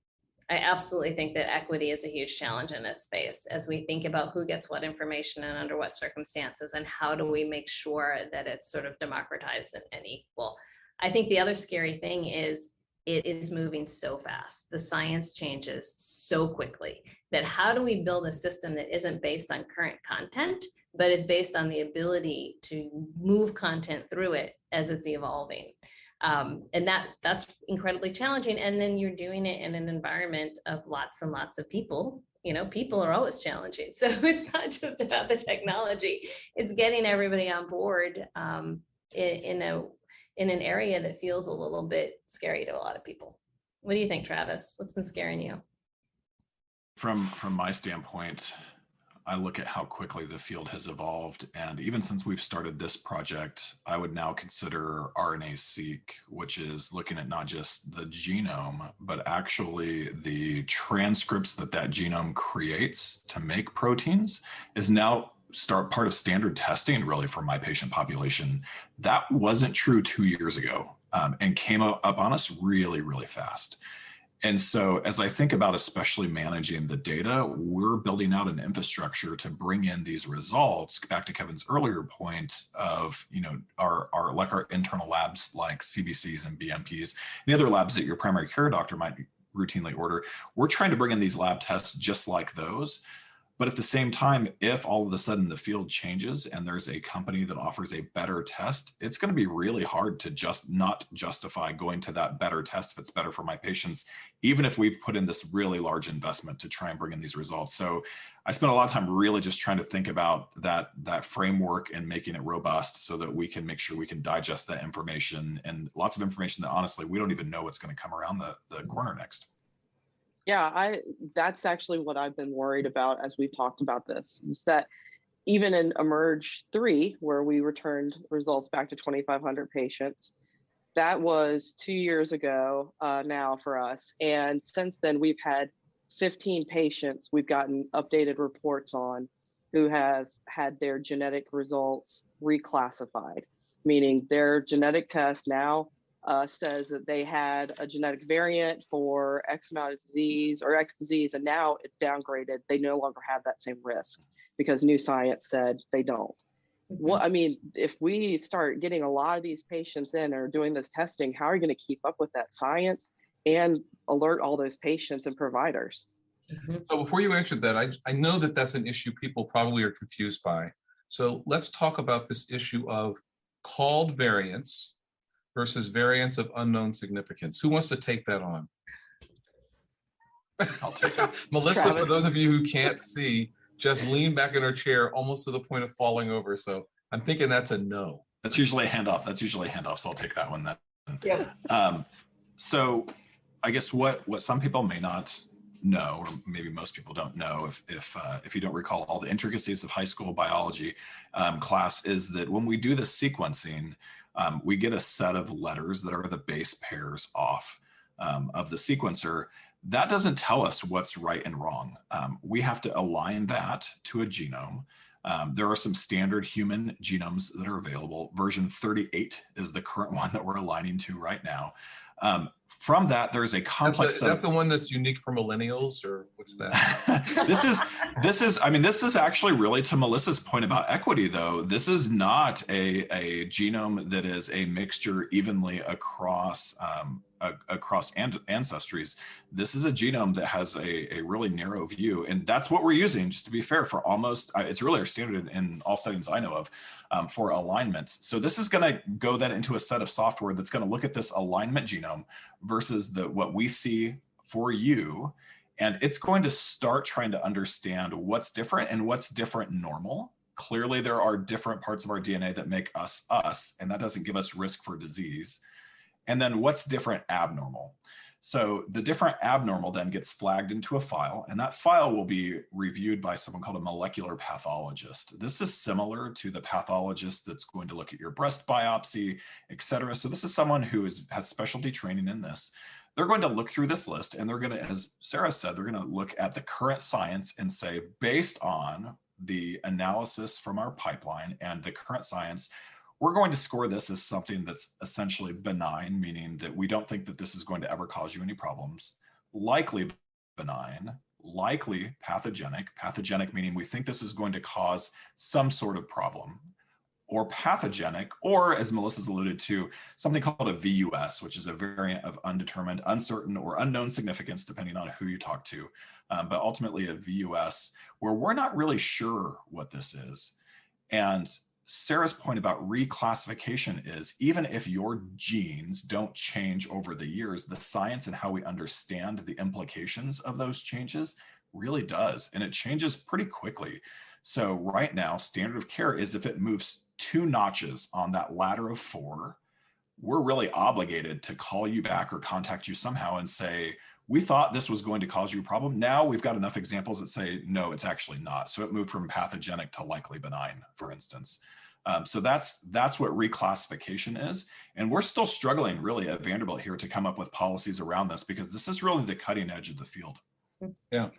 [SPEAKER 3] I absolutely think that equity is a huge challenge in this space as we think about who gets what information and under what circumstances, and how do we make sure that it's sort of democratized and equal. I think the other scary thing is it is moving so fast. The science changes so quickly that how do we build a system that isn't based on current content, but is based on the ability to move content through it as it's evolving. And that's incredibly challenging. And then you're doing it in an environment of lots and lots of people. People are always challenging. So it's not just about the technology. It's getting everybody on board in an area that feels a little bit scary to a lot of people. What do you think, Travis? What's been scaring you?
[SPEAKER 2] From my standpoint, I look at how quickly the field has evolved. And even since we've started this project, I would now consider RNA-seq, which is looking at not just the genome, but actually the transcripts that genome creates to make proteins, is now part of standard testing really for my patient population. That wasn't true 2 years ago and came up on us really, really fast. And so as I think about especially managing the data, we're building out an infrastructure to bring in these results, back to Kevin's earlier point of, our like our internal labs like CBCs and BMPs, the other labs that your primary care doctor might routinely order. We're trying to bring in these lab tests just like those. But at the same time, if all of a sudden the field changes and there's a company that offers a better test, it's going to be really hard to just not justify going to that better test if it's better for my patients, even if we've put in this really large investment to try and bring in these results. So I spent a lot of time really just trying to think about that framework and making it robust so that we can make sure we can digest that information, and lots of information that honestly, we don't even know what's going to come around the corner next.
[SPEAKER 5] Yeah, that's actually what I've been worried about as we've talked about this, is that even in Emerge 3, where we returned results back to 2,500 patients, that was 2 years ago now for us. And since then, we've had 15 patients we've gotten updated reports on who have had their genetic results reclassified, meaning their genetic test now says that they had a genetic variant for X amount of disease or X disease, and now it's downgraded. They no longer have that same risk because new science said they don't. Well, I mean, if we start getting a lot of these patients in or doing this testing, how are you going to keep up with that science and alert all those patients and providers?
[SPEAKER 1] So before you answer that, I know that that's an issue people probably are confused by. So let's talk about this issue of called variants versus variants of unknown significance. Who wants to take that on?
[SPEAKER 2] I'll take it.
[SPEAKER 1] Melissa,
[SPEAKER 5] Travis.
[SPEAKER 1] for those of you who can't see, just leaned back in her chair almost to the point of falling over. So I'm thinking that's a no.
[SPEAKER 2] That's usually a handoff. So I'll take that one then.
[SPEAKER 3] Yeah.
[SPEAKER 2] So I guess what some people may not know, or maybe most people don't know, if you don't recall all the intricacies of high school biology class, is that when we do the sequencing, we get a set of letters that are the base pairs off of the sequencer. That doesn't tell us what's right and wrong. We have to align that to a genome. There are some standard human genomes that are available. Version 38 is the current one that we're aligning to right now. From that, there's a complex
[SPEAKER 1] set. Is that the one that's unique for millennials, or what's that?
[SPEAKER 2] This is actually really to Melissa's point about equity, though. This is not a genome that is a mixture evenly across ancestries. This is a genome that has a really narrow view, and that's what we're using, just to be fair, for almost, it's really our standard in all settings I know of for alignments. So this is going to go then into a set of software that's going to look at this alignment genome versus what we see for you, and it's going to start trying to understand what's different and what's different normal. Clearly, there are different parts of our DNA that make us us, and that doesn't give us risk for disease. And then what's different abnormal. So the different abnormal then gets flagged into a file, and that file will be reviewed by someone called a molecular pathologist. This is similar to the pathologist that's going to look at your breast biopsy, et cetera. So this is someone who has specialty training in this. They're going to look through this list, and they're going to, as Sarah said, they're going to look at the current science and say, based on the analysis from our pipeline and the current science, we're going to score this as something that's essentially benign, meaning that we don't think that this is going to ever cause you any problems. Likely benign, likely pathogenic. Pathogenic meaning we think this is going to cause some sort of problem. Or pathogenic, or as Melissa's alluded to, something called a VUS, which is a variant of undetermined, uncertain, or unknown significance, depending on who you talk to. But ultimately a VUS, where we're not really sure what this is. And Sarah's point about reclassification is, even if your genes don't change over the years, the science and how we understand the implications of those changes really does. And it changes pretty quickly. So right now, standard of care is if it moves 2 notches on that ladder of 4, we're really obligated to call you back or contact you somehow and say, we thought this was going to cause you a problem. Now we've got enough examples that say, no, it's actually not. So it moved from pathogenic to likely benign, for instance. So that's what reclassification is. And we're still struggling really at Vanderbilt here to come up with policies around this, because this is really the cutting edge of the field.
[SPEAKER 1] Yeah.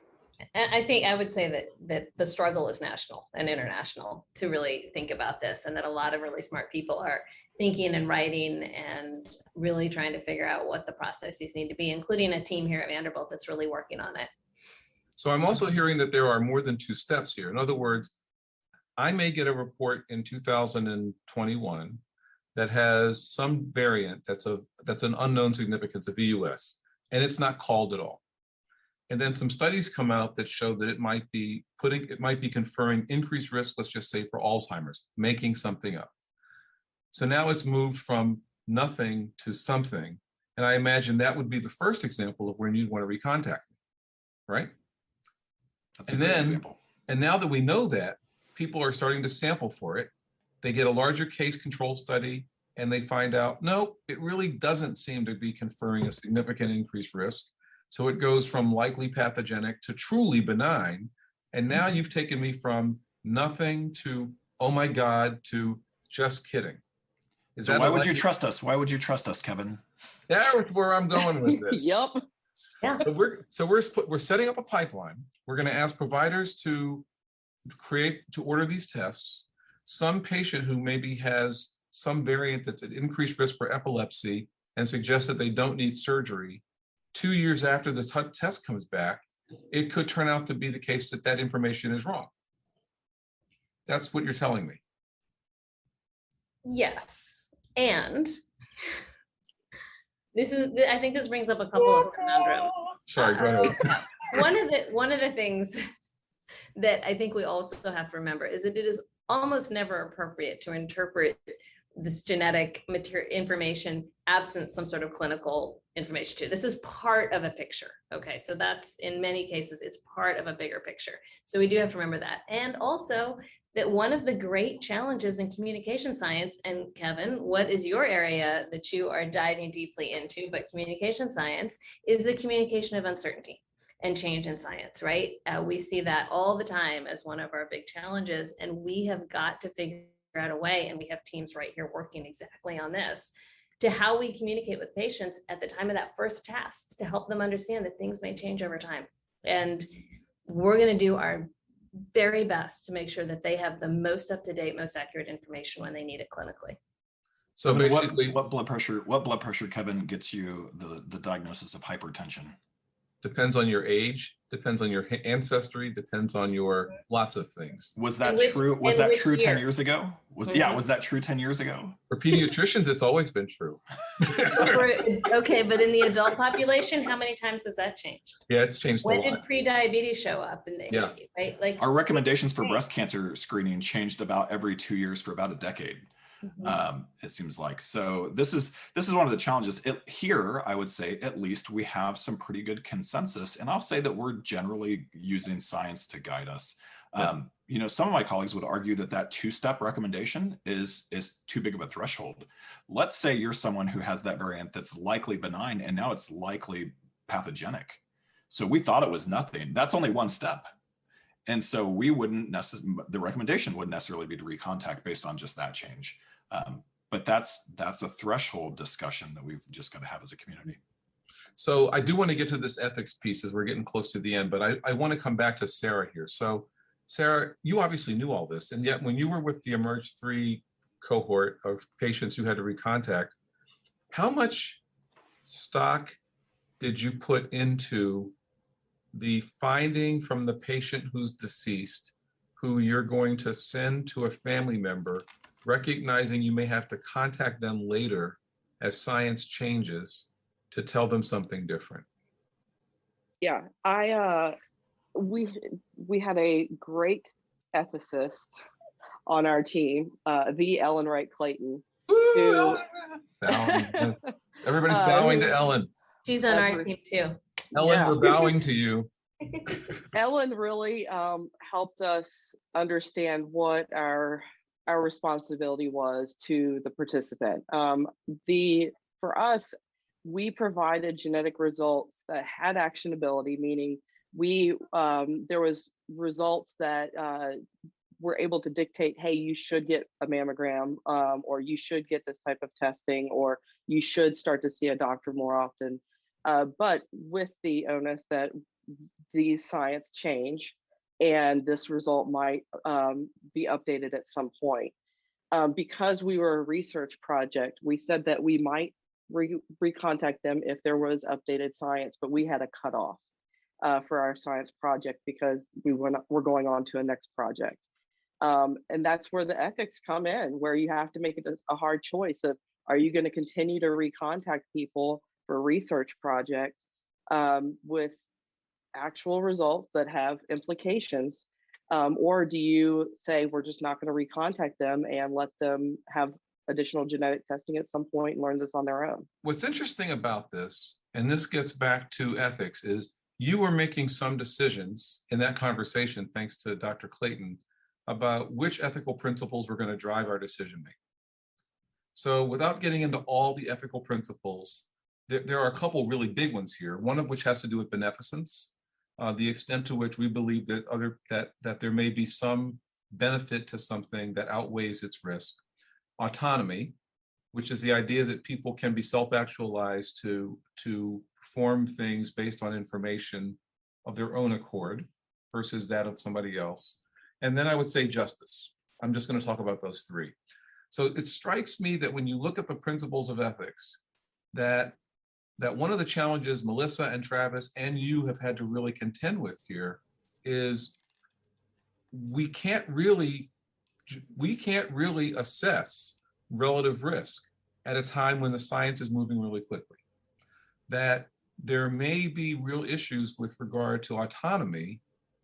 [SPEAKER 3] I think I would say that the struggle is national and international to really think about this, and that a lot of really smart people are thinking and writing and really trying to figure out what the processes need to be, including a team here at Vanderbilt that's really working on it.
[SPEAKER 1] So I'm also hearing that there are more than two steps here. In other words, I may get a report in 2021 that has some variant that's an unknown significance of VUS, and it's not called at all. And then some studies come out that show that it might be conferring increased risk, let's just say for Alzheimer's, making something up. So now it's moved from nothing to something. And I imagine that would be the first example of when you want to recontact me, right?
[SPEAKER 2] That's a great example.
[SPEAKER 1] And now that we know that, people are starting to sample for it. They get a larger case control study and they find out, no, it really doesn't seem to be conferring a significant increased risk. So it goes from likely pathogenic to truly benign. And now you've taken me from nothing to, oh my God, to just kidding.
[SPEAKER 2] So why would you trust us? Why would you trust us, Kevin?
[SPEAKER 1] That's where I'm going with this.
[SPEAKER 5] Yep.
[SPEAKER 3] Yeah.
[SPEAKER 1] So we're setting up a pipeline. We're going to ask providers to order these tests. Some patient who maybe has some variant that's at increased risk for epilepsy and suggests that they don't need surgery, 2 years after the test comes back, it could turn out to be the case that that information is wrong. That's what you're telling me.
[SPEAKER 3] Yes, and I think this brings up a couple of conundrums.
[SPEAKER 1] Sorry, go ahead.
[SPEAKER 3] One of the things that I think we also have to remember is that it is almost never appropriate to interpret this genetic information absent some sort of clinical information too. This is part of a picture. Okay, so that's, in many cases, it's part of a bigger picture. So we do have to remember that. And also that one of the great challenges in communication science, and Kevin, what is your area that you are diving deeply into, but communication science, is the communication of uncertainty and change in science, right? We see that all the time as one of our big challenges, and we have got to figure out a way, and we have teams right here working exactly on this, to how we communicate with patients at the time of that first test to help them understand that things may change over time. And we're going to do our very best to make sure that they have the most up-to-date, most accurate information when they need it clinically.
[SPEAKER 2] So basically, what blood pressure, Kevin, gets you the diagnosis of hypertension?
[SPEAKER 1] Depends on your age, depends on your ancestry, depends on your lots of things.
[SPEAKER 2] Was that true? Was that true 10 years ago? Was that true 10 years ago?
[SPEAKER 1] For pediatricians, it's always been true.
[SPEAKER 3] Okay, but in the adult population, how many times has that changed?
[SPEAKER 1] Yeah, it's changed a lot.
[SPEAKER 3] When did pre-diabetes show up in the
[SPEAKER 1] Yeah.
[SPEAKER 3] right? Like
[SPEAKER 2] our recommendations for breast cancer screening changed about every 2 years for about a decade. It seems like. So this is one of the challenges here. I would say at least we have some pretty good consensus, and I'll say that we're generally using science to guide us. You know, some of my colleagues would argue that two-step recommendation is too big of a threshold. Let's say you're someone who has that variant that's likely benign, and now it's likely pathogenic. So we thought it was nothing. That's only one step. And so we the recommendation wouldn't necessarily be to recontact based on just that change. But that's a threshold discussion that we've just got to have as a community.
[SPEAKER 1] So I do want to get to this ethics piece as we're getting close to the end, but I want to come back to Sarah here. So Sarah, you obviously knew all this, and yet when you were with the Emerge 3 cohort of patients who had to recontact, how much stock did you put into the finding from the patient who's deceased, who you're going to send to a family member, recognizing you may have to contact them later as science changes to tell them something different?
[SPEAKER 5] Yeah, we had a great ethicist on our team, the Ellen Wright Clayton. Who,
[SPEAKER 1] everybody's bowing to Ellen.
[SPEAKER 3] She's on our team too.
[SPEAKER 1] Ellen, we're bowing to you.
[SPEAKER 5] Ellen really helped us understand what our responsibility was to the participant. For us, we provided genetic results that had actionability, meaning there was results that were able to dictate, hey, you should get a mammogram, or you should get this type of testing, or you should start to see a doctor more often. but with the onus that these science change and this result might be updated at some point. Because we were a research project, we said that we might recontact them if there was updated science, but we had a cutoff for our science project because we're going on to a next project. And that's where the ethics come in, where you have to make a hard choice of, are you going to continue to recontact people for a research project with actual results that have implications? Or do you say, we're just not going to recontact them and let them have additional genetic testing at some point and learn this on their own?
[SPEAKER 1] What's interesting about this, and this gets back to ethics, is you were making some decisions in that conversation, thanks to Dr. Clayton, about which ethical principles were going to drive our decision making. So without getting into all the ethical principles, there are a couple really big ones here, one of which has to do with beneficence, the extent to which we believe that there may be some benefit to something that outweighs its risk. Autonomy, which is the idea that people can be self-actualized to perform things based on information of their own accord versus that of somebody else. And then I would say justice. I'm just going to talk about those three. So it strikes me that when you look at the principles of ethics, that one of the challenges Melissa and Travis and you have had to really contend with here is we can't really assess relative risk at a time when the science is moving really quickly. That there may be real issues with regard to autonomy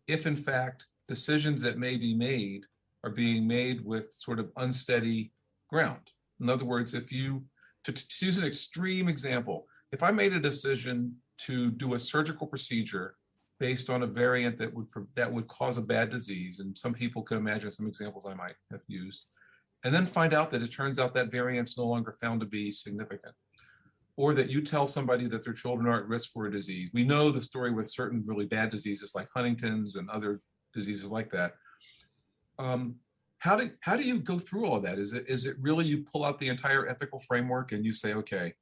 [SPEAKER 1] if in fact decisions that may be made are being made with sort of unsteady ground. In other words, if you, to use an extreme example, if I made a decision to do a surgical procedure based on a variant that would cause a bad disease, and some people can imagine some examples I might have used, and then find out that it turns out that variant's no longer found to be significant, or that you tell somebody that their children are at risk for a disease. We know the story with certain really bad diseases like Huntington's and other diseases like that. How do you go through all that? Is it really you pull out the entire ethical framework and you say, okay,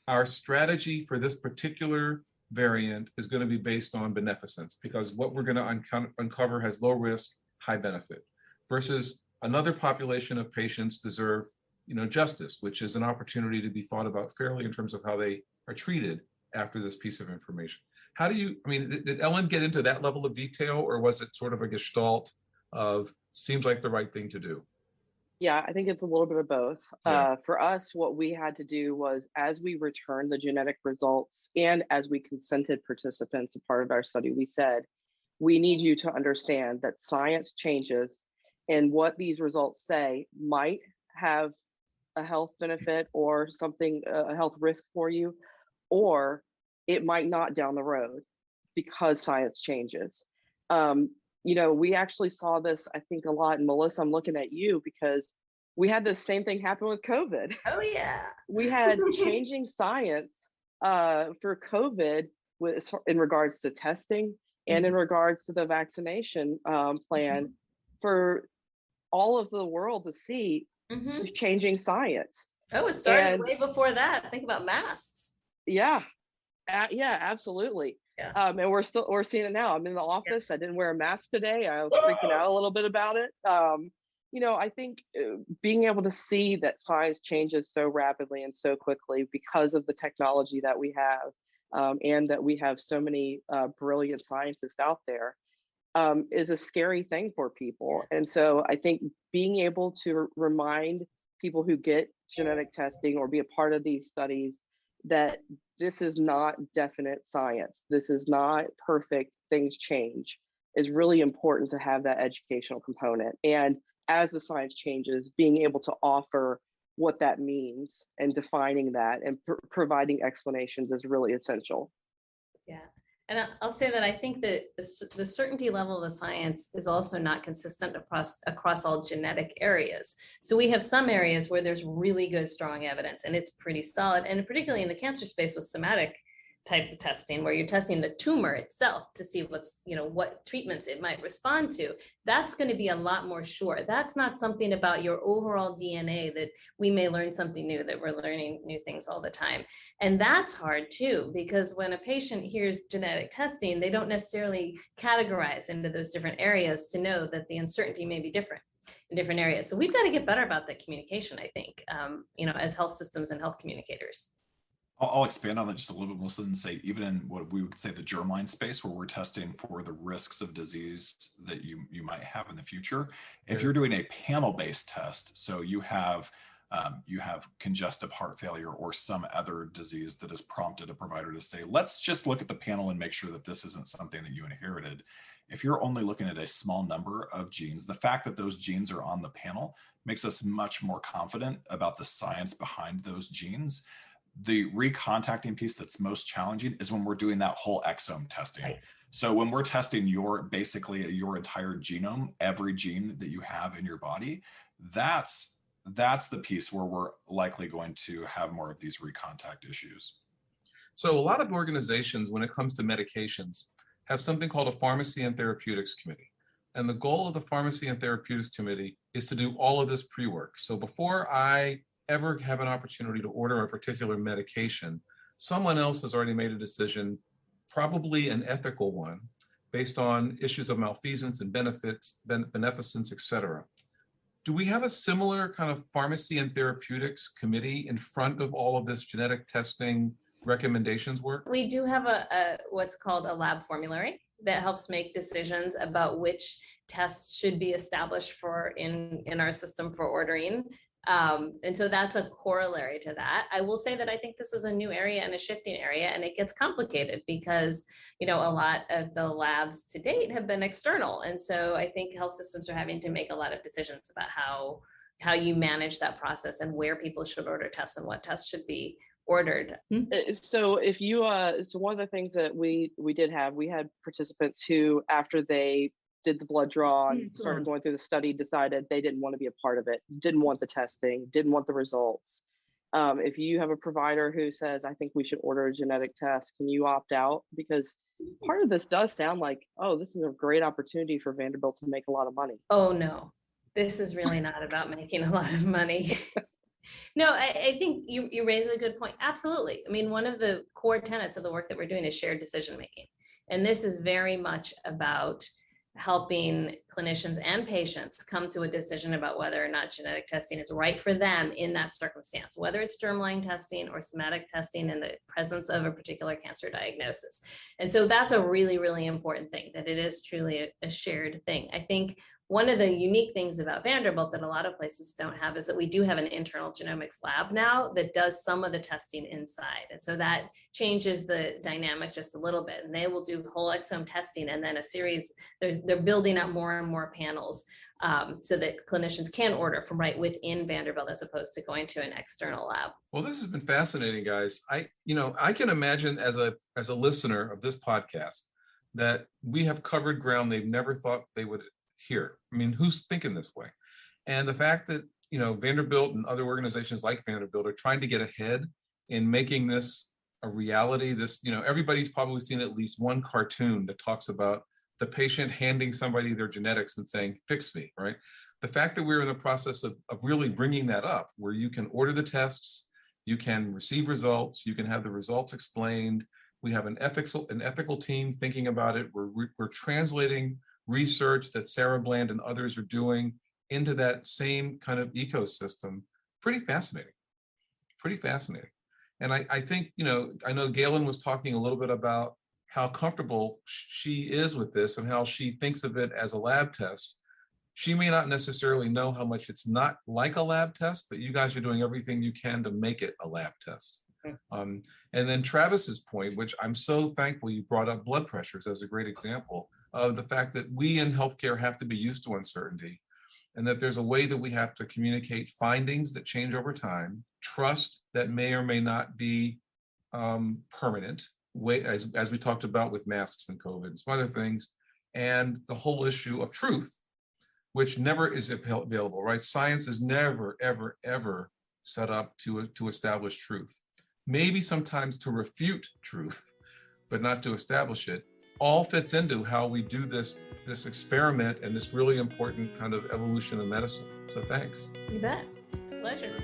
[SPEAKER 1] our strategy for this particular variant is going to be based on beneficence because what we're going to uncover has low risk, high benefit, versus another population of patients deserve, justice, which is an opportunity to be thought about fairly in terms of how they are treated after this piece of information. How do you, did Ellen get into that level of detail, or was it sort of a gestalt of seems like the right thing to do?
[SPEAKER 5] Yeah, I think it's a little bit of both.
[SPEAKER 1] Yeah.
[SPEAKER 5] For us, what we had to do was, as we returned the genetic results and as we consented participants a part of our study, we said, we need you to understand that science changes and what these results say might have a health benefit or something, a health risk for you, or it might not down the road because science changes. We actually saw this, I think, a lot. And Melissa, I'm looking at you because we had the same thing happen with COVID.
[SPEAKER 3] Oh, yeah.
[SPEAKER 5] We had changing science for COVID in regards to testing and in regards to the vaccination plan for all of the world to see changing science.
[SPEAKER 3] Oh, it started way before that. Think about masks.
[SPEAKER 5] Yeah. Yeah, absolutely.
[SPEAKER 3] Yeah.
[SPEAKER 5] And we're seeing it now. I'm in the office. Yeah. I didn't wear a mask today. I was freaking out a little bit about it. I think being able to see that science changes so rapidly and so quickly because of the technology that we have, and that we have so many brilliant scientists out there, is a scary thing for people. And so I think being able to remind people who get genetic testing or be a part of these studies that this is not definite science, this is not perfect, things change, is really important to have that educational component. And as the science changes, being able to offer what that means and defining that and providing explanations is really essential.
[SPEAKER 3] Yeah. And I'll say that I think that the certainty level of the science is also not consistent across all genetic areas. So we have some areas where there's really good, strong evidence and it's pretty solid. And particularly in the cancer space with somatic type of testing where you're testing the tumor itself to see what treatments it might respond to, that's going to be a lot more sure. That's not something about your overall DNA that we may learn something new, that we're learning new things all the time. And that's hard too, because when a patient hears genetic testing, they don't necessarily categorize into those different areas to know that the uncertainty may be different in different areas. So we've got to get better about that communication, I think, as health systems and health communicators.
[SPEAKER 2] I'll expand on that just a little bit, Melissa, and say even in what we would say the germline space, where we're testing for the risks of disease that you might have in the future. If you're doing a panel-based test, so you have congestive heart failure or some other disease that has prompted a provider to say, let's just look at the panel and make sure that this isn't something that you inherited. If you're only looking at a small number of genes, the fact that those genes are on the panel makes us much more confident about the science behind those genes. The recontacting piece that's most challenging is when we're doing that whole exome testing. Right. So when we're testing your entire genome, every gene that you have in your body, that's the piece where we're likely going to have more of these recontact issues.
[SPEAKER 1] So a lot of organizations, when it comes to medications, have something called a Pharmacy and Therapeutics Committee. And the goal of the Pharmacy and Therapeutics Committee is to do all of this pre-work. So before I ever have an opportunity to order a particular medication, someone else has already made a decision, probably an ethical one, based on issues of malfeasance and beneficence, et cetera. Do we have a similar kind of Pharmacy and Therapeutics Committee in front of all of this genetic testing recommendations work?
[SPEAKER 3] We do have a what's called a lab formulary that helps make decisions about which tests should be established for in our system for ordering. And so that's a corollary to that. I will say that I think this is a new area and a shifting area, and it gets complicated because, a lot of the labs to date have been external. And so I think health systems are having to make a lot of decisions about how you manage that process and where people should order tests and what tests should be ordered.
[SPEAKER 5] So if you, so one of the things that we had participants who, after they did the blood draw and started going through the study, decided they didn't want to be a part of it, didn't want the testing, didn't want the results. If you have a provider who says, I think we should order a genetic test, can you opt out? Because part of this does sound like, oh, this is a great opportunity for Vanderbilt to make a lot of money.
[SPEAKER 3] Oh, no, this is really not about making a lot of money. No, I think you raise a good point. Absolutely. I mean, one of the core tenets of the work that we're doing is shared decision-making. And this is very much about helping clinicians and patients come to a decision about whether or not genetic testing is right for them in that circumstance, whether it's germline testing or somatic testing in the presence of a particular cancer diagnosis. And so that's a really, really important thing, that it is truly a shared thing. I think one of the unique things about Vanderbilt that a lot of places don't have is that we do have an internal genomics lab now that does some of the testing inside. And so that changes the dynamic just a little bit. And they will do whole exome testing and then a series, they're building up more and more panels so that clinicians can order from right within Vanderbilt as opposed to going to an external lab.
[SPEAKER 1] Well, this has been fascinating, guys. I can imagine as a listener of this podcast that we have covered ground they've never thought they would hear. I mean, who's thinking this way? And the fact that, Vanderbilt and other organizations like Vanderbilt are trying to get ahead in making this a reality. This, everybody's probably seen at least one cartoon that talks about the patient handing somebody their genetics and saying, fix me, right? The fact that we're in the process of really bringing that up, where you can order the tests, you can receive results, you can have the results explained. We have an ethical team thinking about it. We're translating research that Sarah Bland and others are doing into that same kind of ecosystem. Pretty fascinating. And I think, I know Galen was talking a little bit about how comfortable she is with this and how she thinks of it as a lab test. She may not necessarily know how much it's not like a lab test, but you guys are doing everything you can to make it a lab test. And then Travis's point, which I'm so thankful you brought up blood pressures as a great example of the fact that we in healthcare have to be used to uncertainty, and that there's a way that we have to communicate findings that change over time, trust that may or may not be permanent, as we talked about with masks and COVID and some other things, and the whole issue of truth, which never is available, right? Science is never, ever, ever set up to establish truth. maybe sometimes to refute truth, but not to establish it, all fits into how we do this experiment and this really important kind of evolution of medicine. So thanks.
[SPEAKER 3] You bet. It's a pleasure.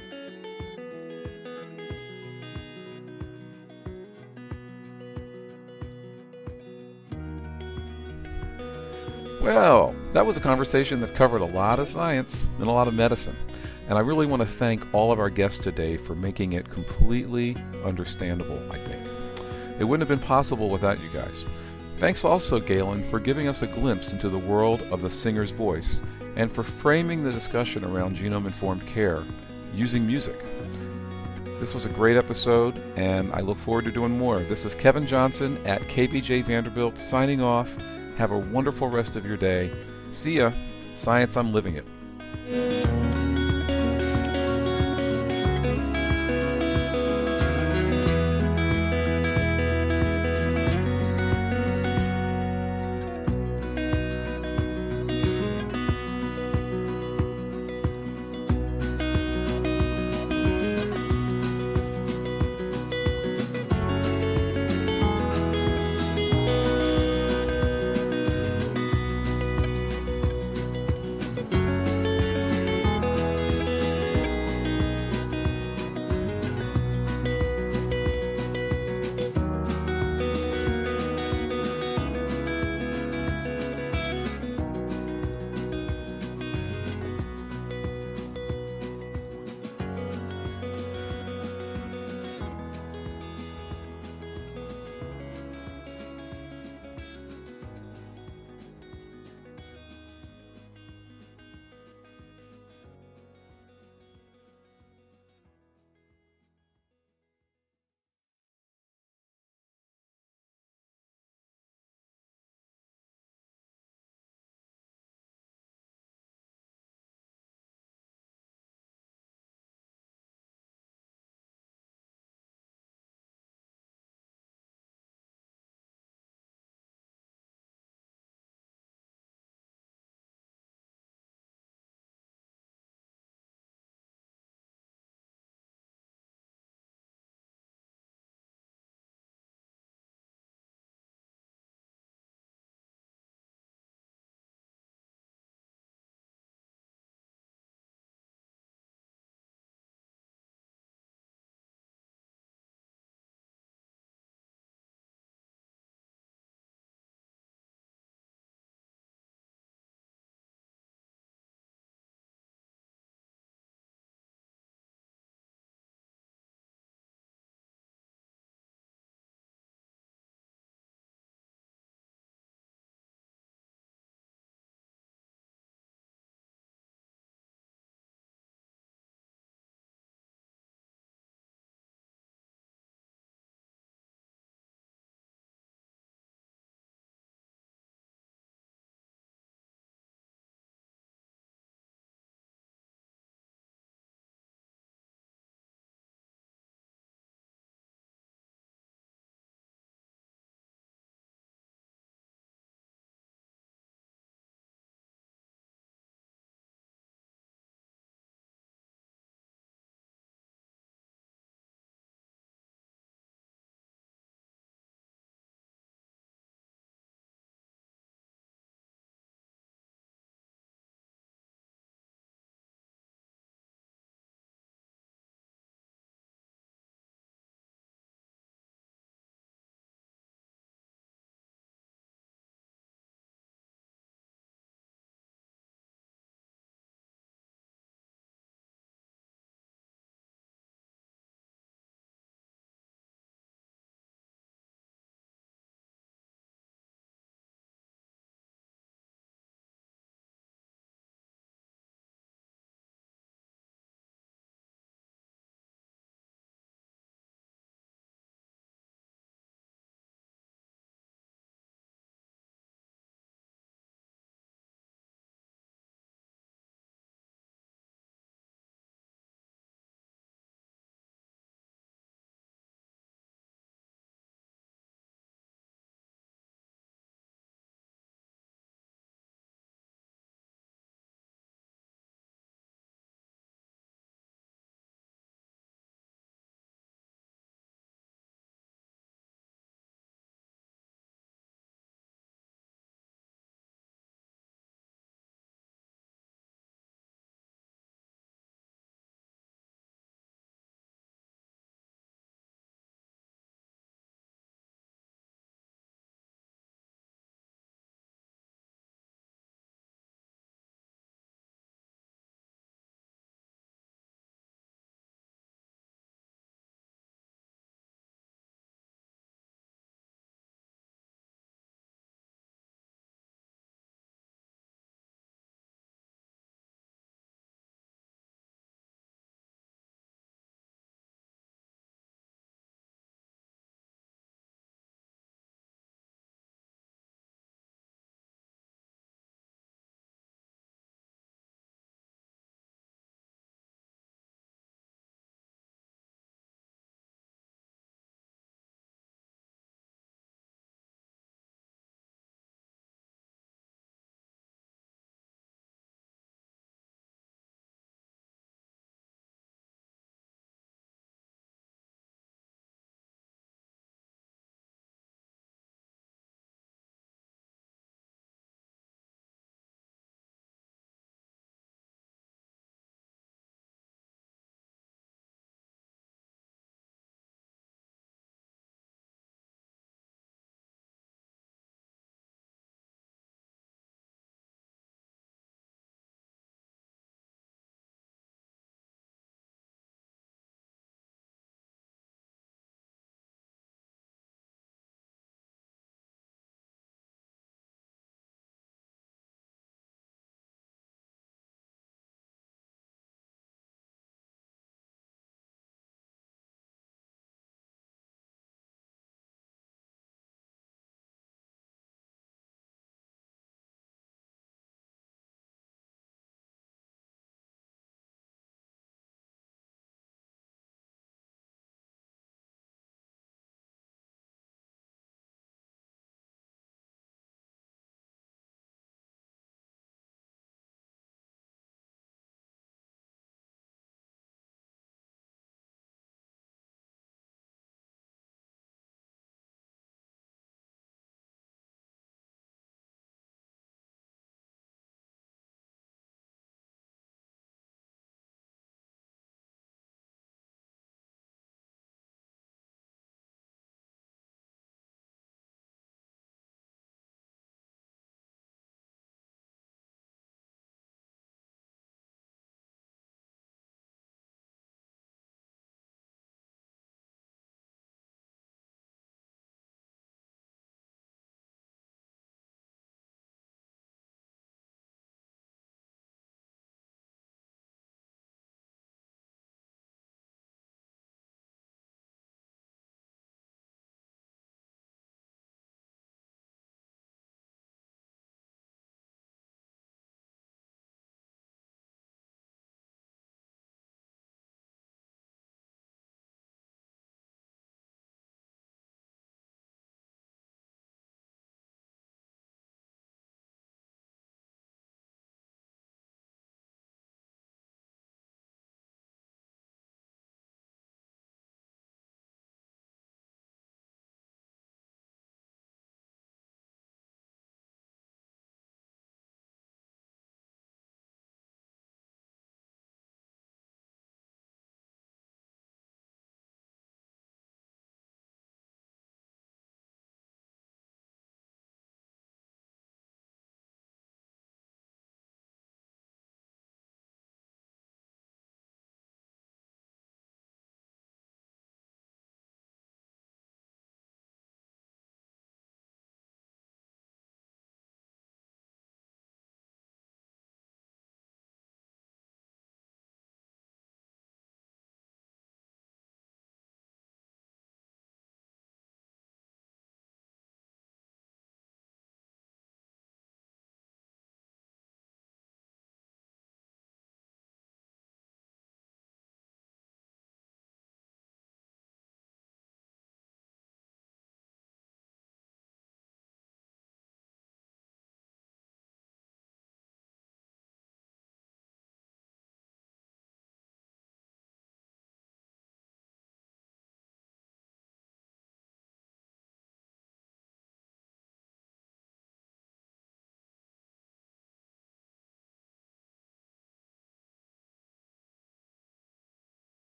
[SPEAKER 4] Well, that was a conversation that covered a lot of science and a lot of medicine. And I really want to thank all of our guests today for making it completely understandable, I think. It wouldn't have been possible without you guys. Thanks also, Galen, for giving us a glimpse into the world of the singer's voice and for framing the discussion around genome-informed care using music. This was a great episode, and I look forward to doing more. This is Kevin Johnson at KBJ Vanderbilt signing off. Have a wonderful rest of your day. See ya. Science, I'm living it.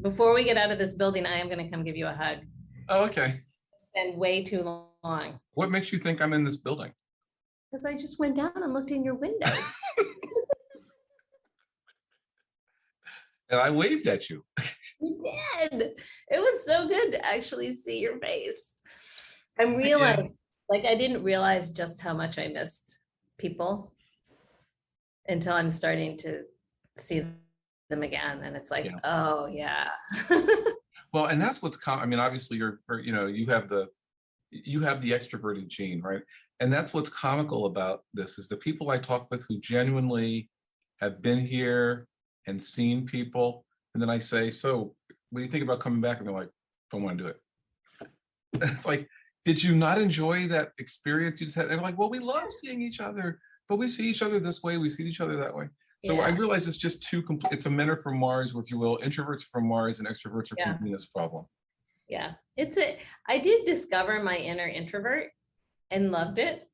[SPEAKER 3] Before we get out of this building, I am going to come give you a hug.
[SPEAKER 1] Oh, okay.
[SPEAKER 3] And way too long.
[SPEAKER 1] What makes you think I'm in this building?
[SPEAKER 3] Because I just went down and looked in your window.
[SPEAKER 1] And I waved at you.
[SPEAKER 3] You did. It was so good to actually see your face. I'm realizing, like, I didn't realize just how much I missed people until I'm starting to see them again. And it's like, oh, yeah.
[SPEAKER 1] Well, and that's what's I mean, obviously you have the extroverted gene, right? And that's what's comical about this is the people I talk with who genuinely have been here and seen people. And then I say, so what do you think about coming back? And they're like, don't want to do it. It's like, did you not enjoy that experience you just had? And they're like, well, we love seeing each other, but we see each other this way. We see each other that way. So I realize it's just too complete. It's a men are from Mars, or if you will, introverts are from Mars and extroverts are from Venus problem.
[SPEAKER 3] Yeah, I did discover my inner introvert and loved it.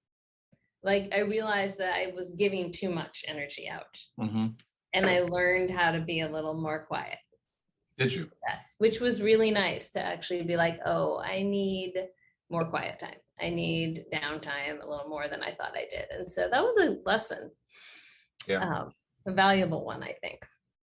[SPEAKER 3] Like I realized that I was giving too much energy out. Mm-hmm. And I learned how to be a little more quiet.
[SPEAKER 1] Did you?
[SPEAKER 3] Which was really nice to actually be like, oh, I need more quiet time. I need downtime a little more than I thought I did. And so that was a lesson.
[SPEAKER 1] Yeah.
[SPEAKER 3] A valuable one, I think.